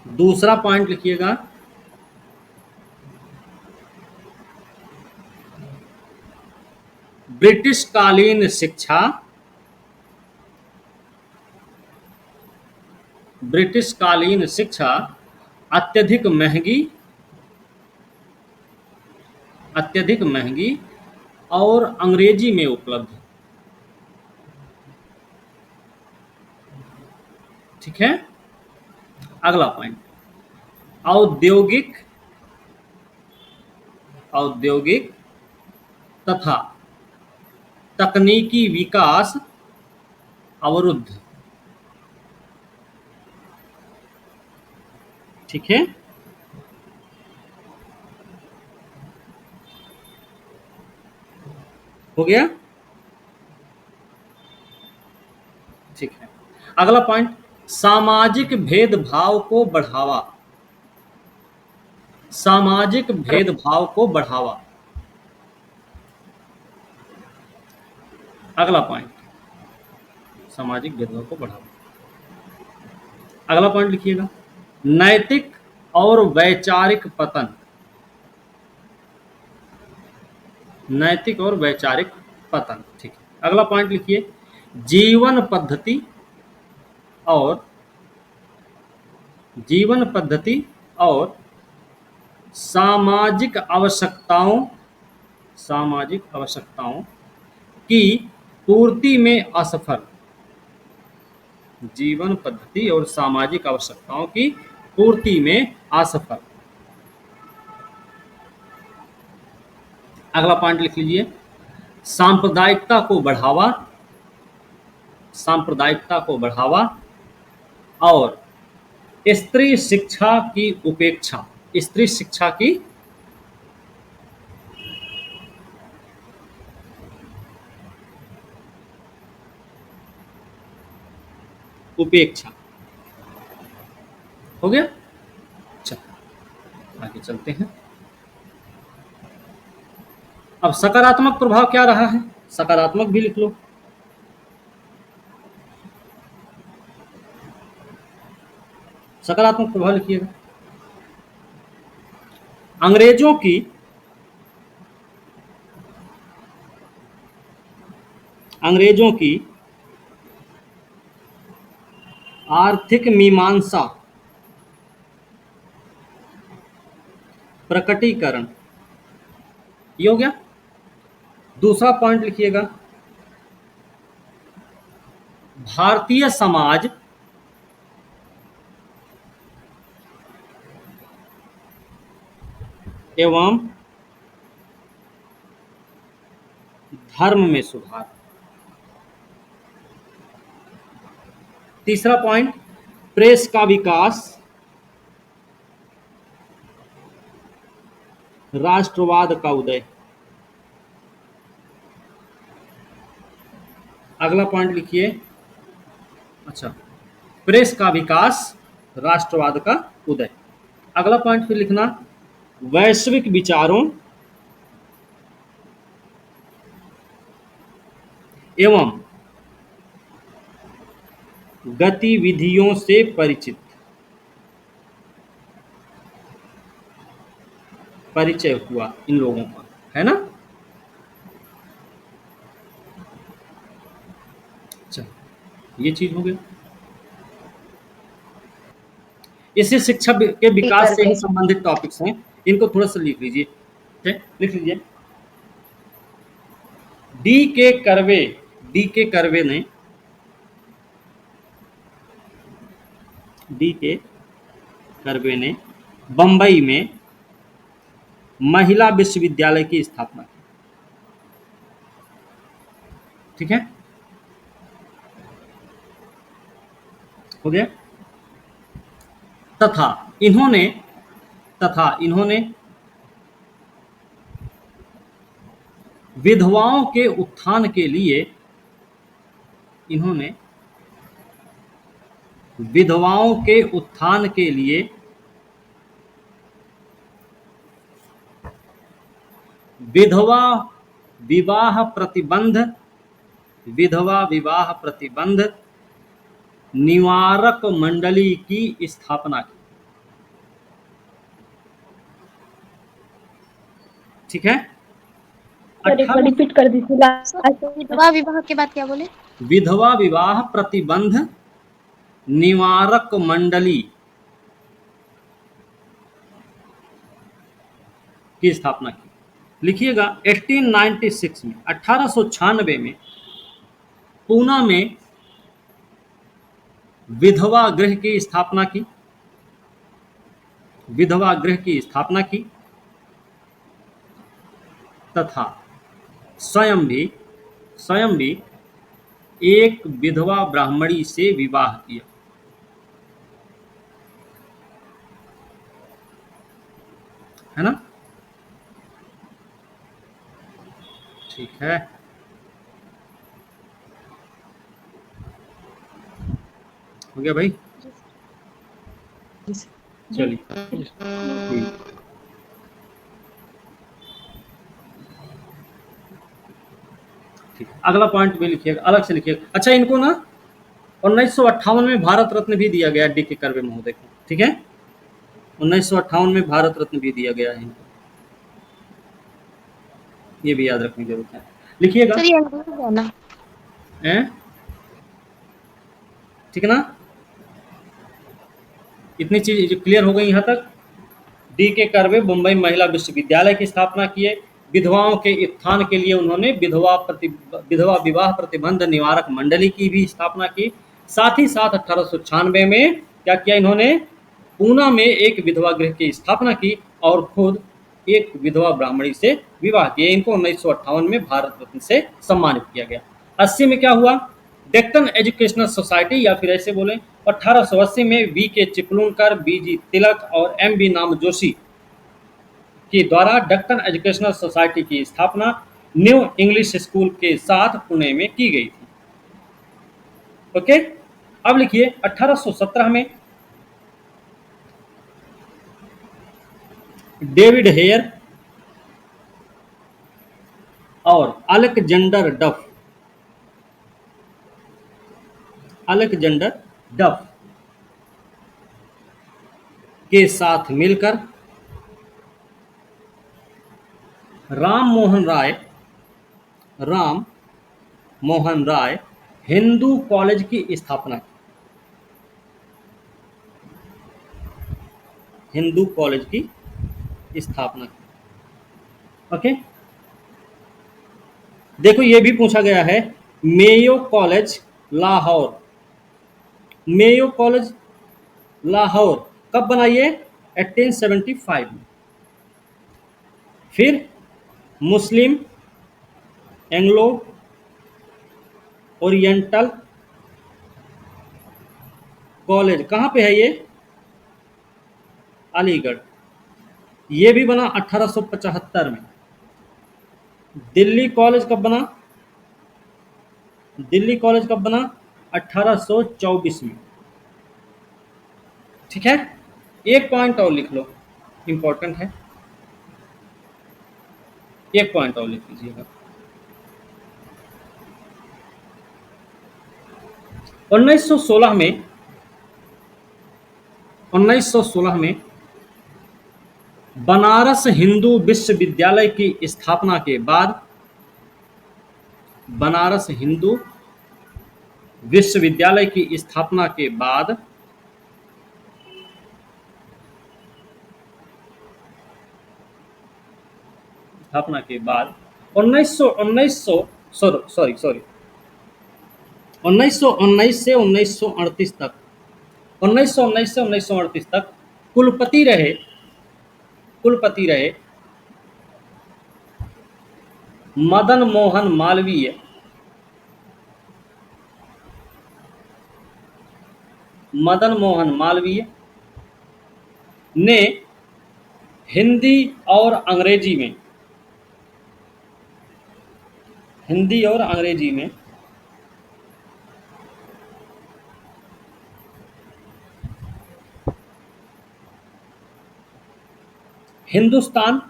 दूसरा पॉइंट लिखिएगा, ब्रिटिशकालीन शिक्षा अत्यधिक महंगी और अंग्रेजी में उपलब्ध। ठीक है, अगला पॉइंट, औद्योगिक तथा तकनीकी विकास अवरुद्ध। ठीक है, हो गया। ठीक है, अगला पॉइंट, सामाजिक भेदभाव को बढ़ावा। सामाजिक भेदभाव को बढ़ावा। अगला पॉइंट, सामाजिक भेदभाव को बढ़ावा। अगला पॉइंट लिखिएगा, नैतिक और वैचारिक पतन। नैतिक और वैचारिक पतन। ठीक है, अगला पॉइंट लिखिए, जीवन पद्धति और सामाजिक आवश्यकताओं की पूर्ति में असफल। जीवन पद्धति और सामाजिक आवश्यकताओं की पूर्ति में असफल। अगला पॉइंट लिख लीजिए, सांप्रदायिकता को बढ़ावा और स्त्री शिक्षा की उपेक्षा। स्त्री शिक्षा की उपेक्षा। हो गया, चलो आगे चलते हैं। अब सकारात्मक प्रभाव क्या रहा है, सकारात्मक भी लिख लो। सकारात्मक प्रभाव लिखिएगा। अंग्रेजों की आर्थिक मीमांसा प्रकटीकरण, ये हो गया। दूसरा पॉइंट लिखिएगा, भारतीय समाज एवं धर्म में सुधार। तीसरा पॉइंट, प्रेस का विकास राष्ट्रवाद का उदय। अगला पॉइंट लिखिए, अच्छा, प्रेस का विकास राष्ट्रवाद का उदय। अगला पॉइंट फिर लिखना, वैश्विक विचारों एवं गतिविधियों से परिचय हुआ इन लोगों का, है ना। अच्छा, ये चीज हो गया। इससे शिक्षा के विकास से ही संबंधित टॉपिक्स हैं, इनको थोड़ा सा लिख लीजिए। ठीक है, लिख लीजिए। डी के कर्वे ने बंबई में महिला विश्वविद्यालय की स्थापना की। ठीक है, हो गया। तथा इन्होंने विधवाओं के उत्थान के लिए विधवा विवाह प्रतिबंध निवारक मंडली की स्थापना की। ठीक है, रिपीट कर दीजिए। विधवा विवाह के बाद क्या बोले? विधवा विवाह प्रतिबंध निवारक मंडली की स्थापना की। लिखिएगा, 1896 में 1896 में पूना में विधवा गृह की स्थापना की तथा स्वयं भी एक विधवा ब्राह्मणी से विवाह किया। है ना, ठीक है। हो गया भाई, चलिए ठीक। अगला पॉइंट भी लिखिएगा, अलग से लिखिएगा। अच्छा, इनको ना 1958 में भारत रत्न भी दिया गया डी के कर्वे महोदय को। ठीक है, 1958 में भारत रत्न भी दिया गया है इनको, ये भी याद रखने की जरूरत है। लिखिएगा, ठीक है ना, इतनी चीज क्लियर हो गई यहाँ तक। डी के कर्वे मुंबई महिला विश्वविद्यालय की स्थापना किए। विधवाओं के उत्थान के लिए उन्होंने विधवा विवाह प्रतिबंध निवारक मंडली की भी स्थापना की। साथ ही साथ 1896 में क्या किया इन्होंने, पूना में एक विधवा गृह की स्थापना की और खुद एक विधवा ब्राह्मणी से विवाह किए। इनको 1958 में भारत रत्न से सम्मानित किया गया। 80 में क्या हुआ, डेक्कन एजुकेशनल सोसाइटी, या फिर ऐसे बोले 1880 में वी के चिपलूनकर, बी जी तिलक और एम बी नाम जोशी के द्वारा डेक्कन एजुकेशनल सोसाइटी की स्थापना न्यू इंग्लिश स्कूल के साथ पुणे में की गई थी। ओके, अब लिखिए 1817 में डेविड हेयर और अलेक्जेंडर डफ के साथ मिलकर राम मोहन राय हिंदू कॉलेज की स्थापना की। हिंदू कॉलेज की स्थापना की। ओके, देखो ये भी पूछा गया है, मेयो कॉलेज लाहौर कब बनाई है? 1875 में। फिर मुस्लिम एंग्लो ओरिएंटल कॉलेज कहाँ पे है ये? अलीगढ़। ये भी बना 1875 में। दिल्ली कॉलेज कब बना? 1824 में। ठीक है, एक पॉइंट और लिख लो, इंपॉर्टेंट है, एक पॉइंट और लिख लीजिएगा। 1916 में बनारस हिंदू विश्वविद्यालय की स्थापना के बाद बनारस हिंदू विश्वविद्यालय की स्थापना के बाद 1919 से 1938 तक 1919 से 1938 तक कुलपति रहे मदन मोहन मालवीय ने हिंदी और अंग्रेजी में Hindustan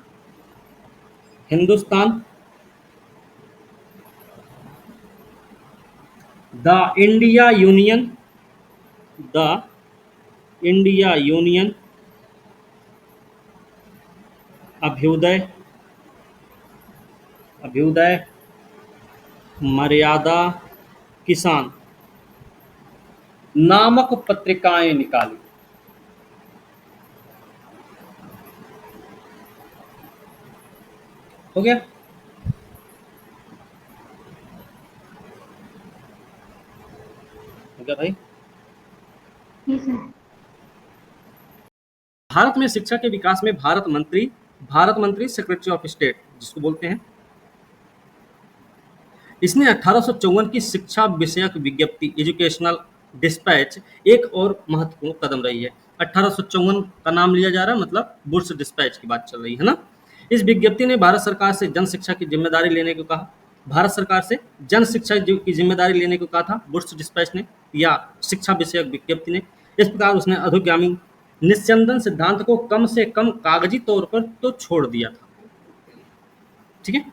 the India Union Abhyudaya Maryada Kisan नामक पत्रिकाएं निकाली। हो गया? भाई, भारत में शिक्षा के विकास में भारत मंत्री सेक्रेटरी ऑफ स्टेट जिसको बोलते हैं, इसने 1854 की शिक्षा विषयक विज्ञप्ति एजुकेशनल डिस्पैच एक और महत्वपूर्ण कदम रही है। 1854 का नाम लिया जा रहा है, मतलब बुर्स डिस्पैच की बात चल रही है ना। इस विज्ञप्ति ने भारत सरकार से जन शिक्षा की जिम्मेदारी लेने को कहा। था बुर्स डिस्पैच ने या शिक्षा विषयक विज्ञप्ति ने। इस प्रकार उसने अधोगामी निस्यंदन सिद्धांत को कम से कम कागजी तौर पर तो छोड़ दिया था, ठीक है,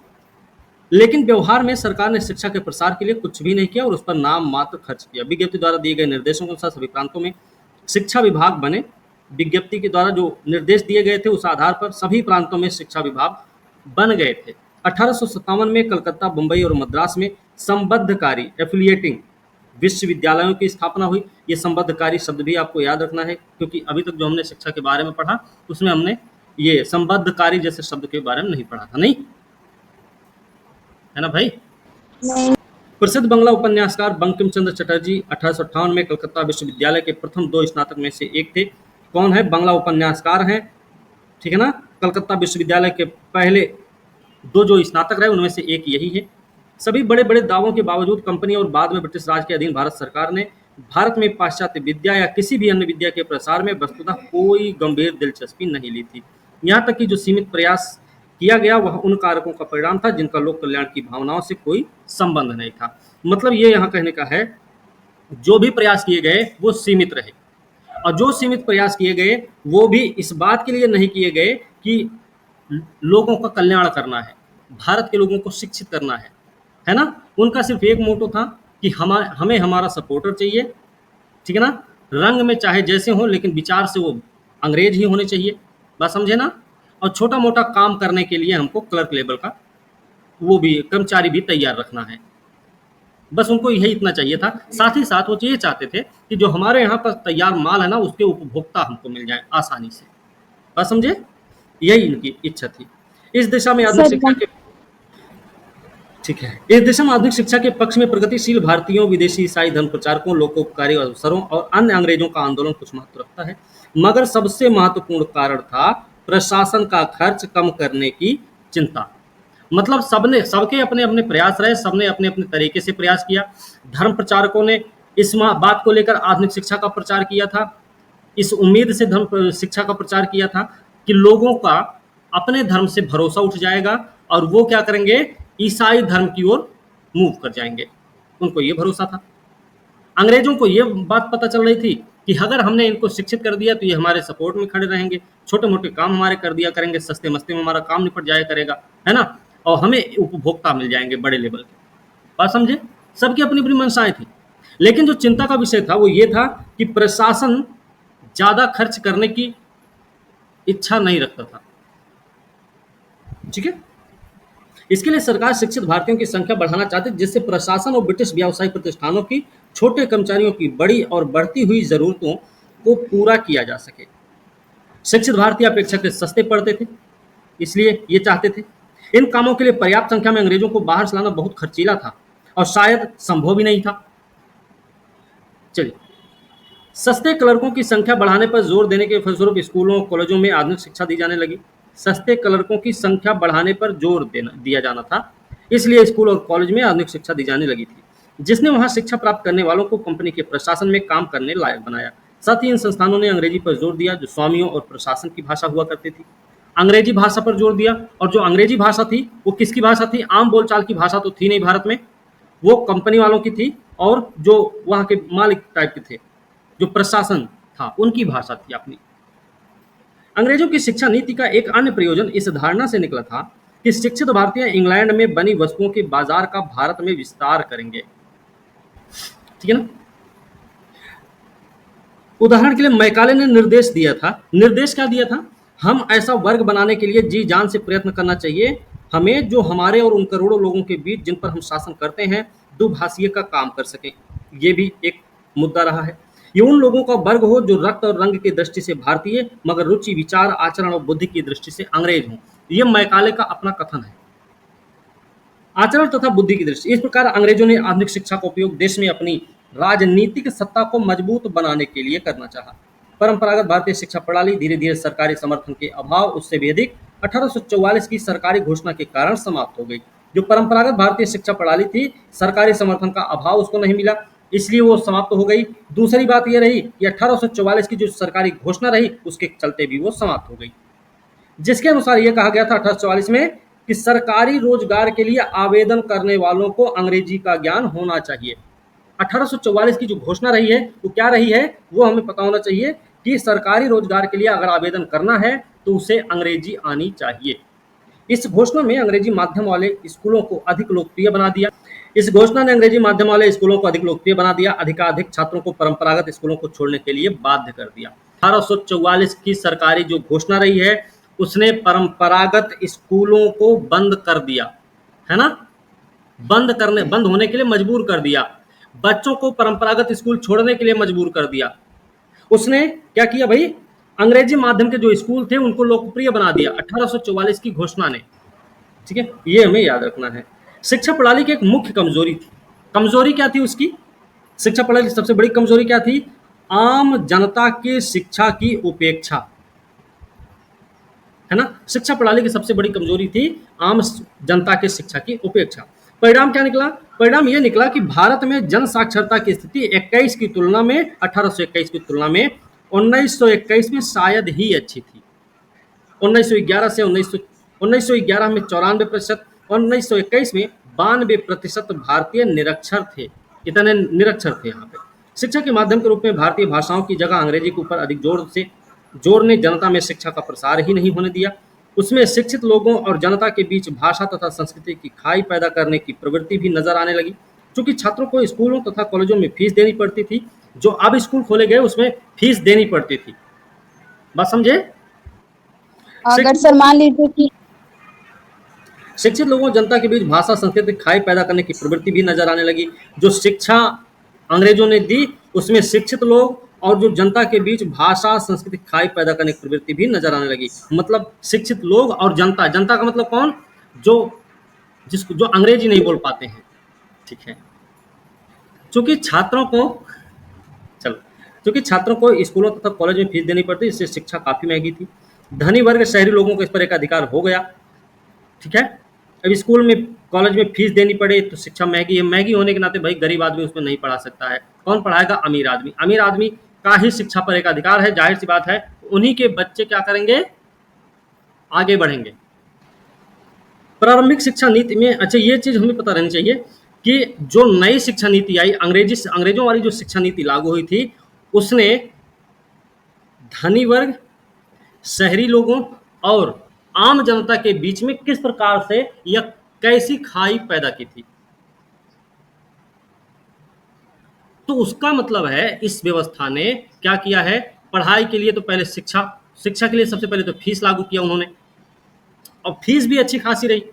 लेकिन व्यवहार में सरकार ने शिक्षा के प्रसार के लिए कुछ भी नहीं किया और उस पर नाम मात्र खर्च किया। विज्ञप्ति द्वारा दिए गए निर्देशों के अनुसार सभी प्रांतों में शिक्षा विभाग बने। विज्ञप्ति के द्वारा जो निर्देश दिए गए थे उस आधार पर सभी प्रांतों में शिक्षा विभाग बन गए थे। 1857 में कलकत्ता, मुंबई और मद्रास में संबद्धकारी एफिलिएटिंग विश्वविद्यालयों की स्थापना हुई। ये संबद्धकारी शब्द भी आपको याद रखना है, क्योंकि अभी तक जो हमने शिक्षा के बारे में पढ़ा उसमें हमने ये संबद्धकारी जैसे शब्द के बारे में नहीं पढ़ा था, नहीं है ना भाई? प्रसिद्ध बंगला उपन्यासकार बंकिम चंद्र चटर्जी 1858 में कलकत्ता विश्वविद्यालय के प्रथम 2 स्नातक में से एक थे। कौन है? बंगला उपन्यासकार हैं, ठीक है ना। कलकत्ता विश्वविद्यालय के पहले 2 जो स्नातक रहे उनमें से एक यही है। सभी बड़े बड़े दावों के बावजूद कंपनी और बाद में ब्रिटिश राज के अधीन भारत सरकार ने भारत में पाश्चात्य विद्या या किसी भी अन्य विद्या के प्रसार में वस्तुतः कोई गंभीर दिलचस्पी नहीं ली थी। यहाँ तक कि जो सीमित प्रयास किया गया वह उन कारकों का परिणाम था जिनका लोक कल्याण की भावनाओं से कोई संबंध नहीं था। मतलब ये यहाँ कहने का है, जो भी प्रयास किए गए वो सीमित रहे, और जो सीमित प्रयास किए गए वो भी इस बात के लिए नहीं किए गए कि लोगों का कल्याण करना है, भारत के लोगों को शिक्षित करना है ना। उनका सिर्फ एक मोटो था कि हमें हमारा सपोर्टर चाहिए, ठीक है ना, रंग में चाहे जैसे हो लेकिन विचार से वो अंग्रेज ही होने चाहिए, बात समझे ना। और छोटा मोटा काम करने के लिए हमको क्लर्क लेवल का वो भी कर्मचारी भी तैयार रखना है। बस उनको यही इतना चाहिए था। साथ ही साथ वो ये चाहते थे कि जो हमारे यहाँ पर तैयार माल है ना, उसके उपभोक्ता हमको मिल जाए आसानी से, बात समझे। यही इनकी इच्छा थी। इस दिशा में आधुनिक सर शिक्षा के ठीक है, इस दिशा में आधुनिक शिक्षा के पक्ष में प्रगतिशील भारतीयों, विदेशी ईसाई धर्म प्रचारकों, लोकोपकारी अवसरों और अन्य अंग्रेजों का आंदोलन कुछ महत्व रखता है, मगर सबसे महत्वपूर्ण कारण था प्रशासन का खर्च कम करने की चिंता। मतलब सबके अपने अपने प्रयास रहे, सबने अपने अपने तरीके से प्रयास किया। धर्म प्रचारकों ने इस बात को लेकर आधुनिक शिक्षा का प्रचार किया था, इस उम्मीद से धर्म शिक्षा का प्रचार किया था कि लोगों का अपने धर्म से भरोसा उठ जाएगा और वो क्या करेंगे, ईसाई धर्म की ओर मूव कर जाएंगे। उनको ये भरोसा था। अंग्रेजों को ये बात पता चल रही थी कि अगर हमने इनको शिक्षित कर दिया तो ये हमारे सपोर्ट में खड़े रहेंगे, छोटे मोटे काम हमारे कर दिया करेंगे, सस्ते मस्ते में हमारा काम निपट जाया करेगा, है ना, और हमें उपभोक्ता मिल जाएंगे बड़े लेवल के। बात समझे। सबकी अपनी अपनी मंशाएं थी, लेकिन जो चिंता का विषय था वो ये था कि प्रशासन ज्यादा खर्च करने की इच्छा नहीं रखता था। ठीक है। इसके लिए सरकार शिक्षित भारतीयों की संख्या बढ़ाना चाहती, जिससे प्रशासन और ब्रिटिश व्यावसायिक प्रतिष्ठानों की छोटे कर्मचारियों की बड़ी और बढ़ती हुई जरूरतों को पूरा किया जा सके। शिक्षित भारतीय अपेक्षाकृत सस्ते पड़ते थे, इसलिए ये चाहते थे। इन कामों के लिए पर्याप्त संख्या में अंग्रेजों को बाहर से लाना बहुत खर्चीला था और शायद संभव भी नहीं था। चलिए, सस्ते क्लर्कों की संख्या बढ़ाने पर जोर देने के फलस्वरूप स्कूलों कॉलेजों में आधुनिक शिक्षा दी जाने लगी। सस्ते क्लर्कों की संख्या बढ़ाने पर जोर दिया जाना था, इसलिए स्कूल और कॉलेज में आधुनिक शिक्षा दी जाने लगी थी, जिसने वहां शिक्षा प्राप्त करने वालों को कंपनी के प्रशासन में काम करने लायक बनाया। साथ ही इन संस्थानों ने अंग्रेजी पर जोर दिया, जो स्वामियों और प्रशासन की भाषा हुआ करती थी। अंग्रेजी भाषा पर जोर दिया, और जो अंग्रेजी भाषा थी वो किसकी भाषा थी, आम बोलचाल की भाषा तो थी नहीं भारत में, वो कंपनी वालों की थी, और जो वहाँ के मालिक टाइप के थे, जो प्रशासन था, उनकी भाषा थी अपनी। अंग्रेजों की शिक्षा नीति का एक अन्य प्रयोजन इस धारणा से निकला था कि शिक्षित भारतीय इंग्लैंड में बनी वस्तुओं के बाजार का भारत में विस्तार करेंगे। ठीक है ना। उदाहरण के लिए मैकाले ने निर्देश दिया था, निर्देश क्या दिया था, हम ऐसा वर्ग बनाने के लिए जी जान से प्रयत्न करना चाहिए हमें, जो हमारे और उन करोड़ों लोगों के बीच जिन पर हम शासन करते हैं दुभाषीय का काम कर सके। ये भी एक मुद्दा रहा है। ये उन लोगों का वर्ग हो जो रक्त और रंग की दृष्टि से भारतीय, मगर रुचि, विचार, आचरण और बुद्धि की दृष्टि से अंग्रेज हों। ये मैकाले का अपना कथन है, आचरण तथा बुद्धि की दृष्टि। इस प्रकार अंग्रेजों ने आधुनिक शिक्षा का उपयोग देश में अपनी राजनीतिक सत्ता को मजबूत बनाने के लिए करना चाहा। परंपरागत भारतीय शिक्षा प्रणाली धीरे धीरे सरकारी समर्थन के अभाव, उससे भी अधिक 1844 की सरकारी घोषणा के कारण समाप्त हो गई। जो परंपरागत भारतीय शिक्षा प्रणाली थी, सरकारी समर्थन का अभाव उसको नहीं मिला, इसलिए वो समाप्त हो गई। दूसरी बात यह रही कि 1844 की जो सरकारी घोषणा रही, उसके चलते भी वो समाप्त हो गई, जिसके अनुसार यह कहा गया था 1844 में कि सरकारी रोजगार के लिए आवेदन करने वालों को अंग्रेजी का ज्ञान होना चाहिए। 1844 की जो घोषणा रही है वो क्या रही है, वो हमें पता होना चाहिए कि सरकारी रोजगार के लिए अगर आवेदन करना है तो उसे अंग्रेजी आनी चाहिए। इस घोषणा में अंग्रेजी माध्यम वाले स्कूलों को अधिक लोकप्रिय बना दिया। इस घोषणा ने अंग्रेजी माध्यम वाले स्कूलों को अधिक लोकप्रिय बना दिया, अधिकाधिक छात्रों को परंपरागत स्कूलों को छोड़ने के लिए बाध्य कर दिया। 1844 की सरकारी जो घोषणा रही है, उसने परंपरागत स्कूलों को बंद कर दिया, है ना, बंद होने के लिए मजबूर कर दिया, बच्चों को परंपरागत स्कूल छोड़ने के लिए मजबूर कर दिया। उसने क्या किया भाई, अंग्रेजी माध्यम के जो स्कूल थे उनको लोकप्रिय बना दिया 1844 की घोषणा ने। ठीक है, ये हमें याद रखना है। शिक्षा प्रणाली की एक मुख्य कमजोरी थी। कमजोरी क्या थी उसकी, शिक्षा प्रणाली की सबसे बड़ी कमजोरी क्या थी, आम जनता की शिक्षा की उपेक्षा, है ना। शिक्षा प्रणाली की सबसे बड़ी कमजोरी थी आम जनता की शिक्षा की उपेक्षा। परिणाम क्या निकला, परिणाम यह निकला कि भारत में जन साक्षरता की स्थिति 21 की तुलना में 1821 की तुलना में 1921 में शायद ही अच्छी थी। 1911 से 1911 में 94%, 1921 में 92% भारतीय निरक्षर थे। इतने निरक्षर थे यहाँ पे। शिक्षा के माध्यम के रूप में भारतीय भाषाओं की जगह अंग्रेजी के ऊपर अधिक जोर ने जनता में शिक्षा का प्रसार ही नहीं होने दिया। उसमें शिक्षित लोगों और जनता के बीच भाषा तथा संस्कृति की खाई पैदा करने की प्रवृत्ति भी नजर आने लगी। क्योंकि छात्रों को स्कूलों तथा कॉलेजों में फीस देनी पड़ती थी, जो अब स्कूल खोले गए उसमें फीस देनी पड़ती थी, बात समझे? अगर सर मान लीजिए कि शिक्षित लोगों और जनता के बीच भाषा संस्कृति खाई पैदा करने की प्रवृत्ति भी नजर आने लगी। जो शिक्षा अंग्रेजों ने दी उसमें शिक्षित लोग और जो जनता के बीच भाषा संस्कृति खाई पैदा करने की प्रवृत्ति भी नजर आने लगी। मतलब शिक्षित लोग और जनता, जनता का मतलब कौन? जो जिसको जो अंग्रेजी नहीं बोल पाते हैं, ठीक है। चूंकि छात्रों को चलो क्योंकि छात्रों को स्कूलों तथा कॉलेज में फीस देनी पड़ती, इससे शिक्षा काफ़ी महंगी थी। धनी वर्ग शहरी लोगों को इस पर एक अधिकार हो गया, ठीक है। अब स्कूल में कॉलेज में फीस देनी पड़े तो शिक्षा महंगी है, महंगी होने के नाते भाई गरीब आदमी उसमें नहीं पढ़ा सकता है। कौन पढ़ाएगा? अमीर आदमी। अमीर आदमी का ही शिक्षा पर एक अधिकार है, जाहिर सी बात है उन्हीं के बच्चे क्या करेंगे? आगे बढ़ेंगे। प्रारंभिक शिक्षा नीति में, अच्छा ये चीज़ हमें पता रहनी चाहिए कि जो नई शिक्षा नीति आई, अंग्रेजों वाली जो शिक्षा नीति लागू हुई थी, उसने धनी वर्ग, शहरी लोगों और आम जनता के बीच में किस प्रकार से या कैसी खाई पैदा की थी। तो उसका मतलब है इस व्यवस्था ने क्या किया है? पढ़ाई के लिए तो पहले शिक्षा के लिए सबसे पहले तो फीस लागू किया उन्होंने, और फीस भी अच्छी खासी रही,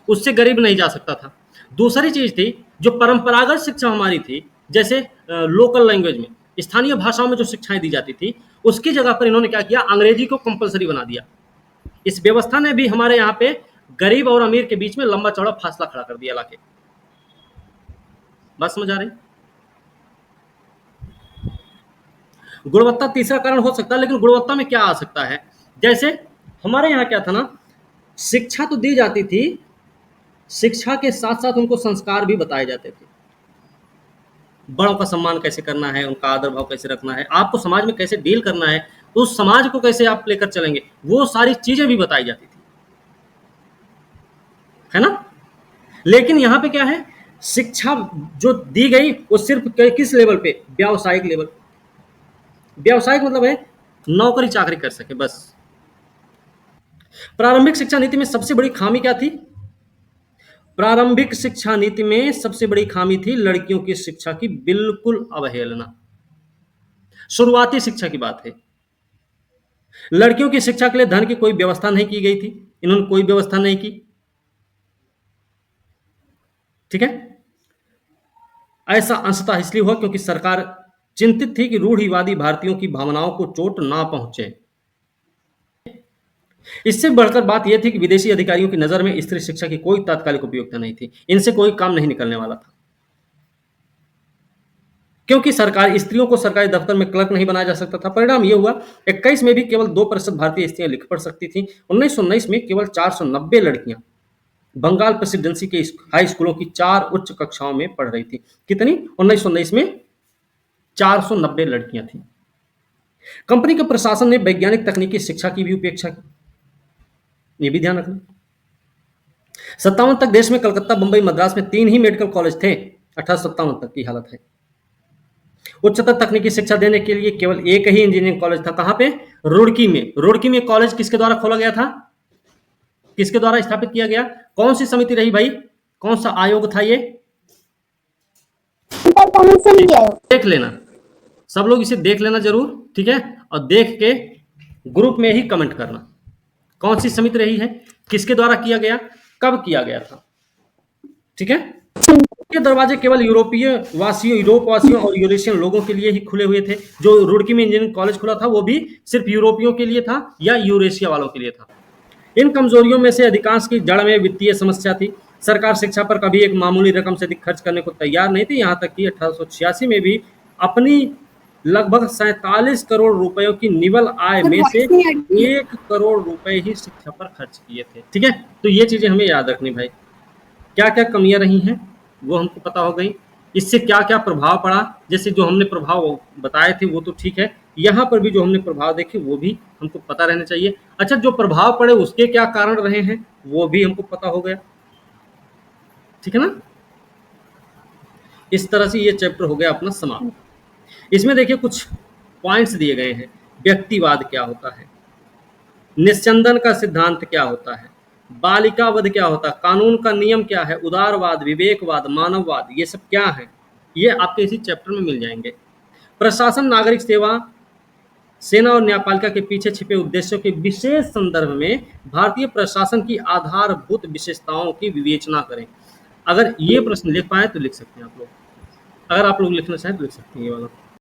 उससे गरीब नहीं जा सकता था। दूसरी चीज थी जो परंपरागत शिक्षा हमारी थी, जैसे लोकल लैंग्वेज में, स्थानीय भाषाओं में जो शिक्षाएं दी जाती थी, उसकी जगह पर इन्होंने क्या किया? अंग्रेजी को कंपलसरी बना दिया। इस व्यवस्था ने भी हमारे यहाँ पे गरीब और अमीर के बीच में लंबा चौड़ा फासला खड़ा कर दिया लाके। बात समझ आ रही? गुणवत्ता तीसरा कारण हो सकता है, लेकिन गुणवत्ता में क्या आ सकता है? जैसे हमारे यहाँ क्या था ना, शिक्षा तो दी जाती थी, शिक्षा के साथ साथ उनको संस्कार भी बताए जाते थे। बड़ों का सम्मान कैसे करना है, उनका आदर भाव कैसे रखना है, आपको समाज में कैसे डील करना है, तो उस समाज को कैसे आप लेकर चलेंगे, वो सारी चीजें भी बताई जाती थी, है ना। लेकिन यहाँ पे क्या है? शिक्षा जो दी गई वो सिर्फ किस लेवल पे? व्यावसायिक लेवल। व्यावसायिक मतलब है नौकरी चाकरी कर सके, बस। प्रारंभिक शिक्षा नीति में सबसे बड़ी खामी क्या थी? प्रारंभिक शिक्षा नीति में सबसे बड़ी खामी थी लड़कियों की शिक्षा की बिल्कुल अवहेलना। शुरुआती शिक्षा की बात है। लड़कियों की शिक्षा के लिए धन की कोई व्यवस्था नहीं की गई थी, इन्होंने कोई व्यवस्था नहीं की, ठीक है। ऐसा अंशतः इसलिए हुआ क्योंकि सरकार चिंतित थी कि रूढ़िवादी भारतीयों की भावनाओं को चोट ना पहुंचे। इससे बढ़कर बात यह थी कि विदेशी अधिकारियों की नजर में स्त्री शिक्षा की कोई तात्कालिक उपयोगिता नहीं थी, इनसे कोई काम नहीं निकलने वाला था, क्योंकि सरकार स्त्रियों को सरकारी दफ्तर में क्लर्क नहीं बनाया जा सकता था। परिणाम यह हुआ 21 में भी केवल 2% भारतीय स्त्रियां लिख पढ़ सकती थीं। 1919 में केवल 490 लड़कियां बंगाल प्रेसिडेंसी के हाई स्कूलों की 4 उच्च कक्षाओं में पढ़ रही थी। कितनी? 1919 में 490 लड़कियां थीं। कंपनी के प्रशासन ने वैज्ञानिक तकनीकी शिक्षा की भी उपेक्षा की, ये भी ध्यान रखना। 57 तक देश में कलकत्ता, बंबई, मद्रास में 3 ही मेडिकल कॉलेज थे। 1857 तक की हालत है। उच्चतर तकनीकी शिक्षा देने के लिए केवल एक ही इंजीनियरिंग कॉलेज था। कहां पे? रुड़की में। रुड़की में कॉलेज किसके द्वारा खोला गया था? किसके द्वारा स्थापित किया गया? कौन सी समिति रही भाई? कौन सा आयोग था ये? देख लेना, सब लोग इसे देख लेना जरूर, ठीक है। और देख के ग्रुप में ही कमेंट करना कौन सी समिति रही है, किसके द्वारा किया गया, कब किया गया था, ठीक है। ये दरवाजे केवल यूरोप वासियों और यूरेशियन लोगों के लिए ही खुले हुए थे। जो रुड़की में इंजीनियरिंग कॉलेज खुला था वो भी सिर्फ यूरोपियों के लिए था या यूरेशिया वालों के लिए था। इन कमजोरियों में से अधिकांश की जड़ में वित्तीय समस्या थी। सरकार शिक्षा पर कभी एक मामूली रकम से अधिक खर्च करने को तैयार नहीं थी। यहाँ तक कि 1886 में भी अपनी लगभग 47 करोड़ रुपयों की निवल आय में से 1 करोड़ रुपए ही शिक्षा पर खर्च किए थे, ठीक है। तो ये चीजें हमें याद रखनी भाई। क्या क्या कमियां रही हैं वो हमको पता हो गई, इससे क्या क्या प्रभाव पड़ा। जैसे जो हमने प्रभाव बताए थे वो तो ठीक है, यहाँ पर भी जो हमने प्रभाव देखे वो भी हमको पता रहना चाहिए। अच्छा, जो प्रभाव पड़े उसके क्या कारण रहे हैं वो भी हमको पता हो गया, ठीक है ना। इस तरह से ये चैप्टर हो गया अपना समाप्त। इसमें देखिए कुछ पॉइंट्स दिए गए हैं। व्यक्तिवाद क्या होता है, निस्यंदन का सिद्धांत क्या होता है, बालिकावध क्या होता है, कानून का नियम क्या है, उदारवाद, विवेकवाद, मानववाद, ये सब क्या है, ये आपके इसी चैप्टर में मिल जाएंगे। प्रशासन, नागरिक सेवा, सेना और न्यायपालिका के पीछे छिपे उद्देश्यों के विशेष संदर्भ में भारतीय प्रशासन की आधारभूत विशेषताओं की विवेचना करें। अगर ये प्रश्न लिख पाए तो लिख सकते हैं आप लोग, अगर आप लोग लिखना चाहें तो लिख सकते हैं ये वाला।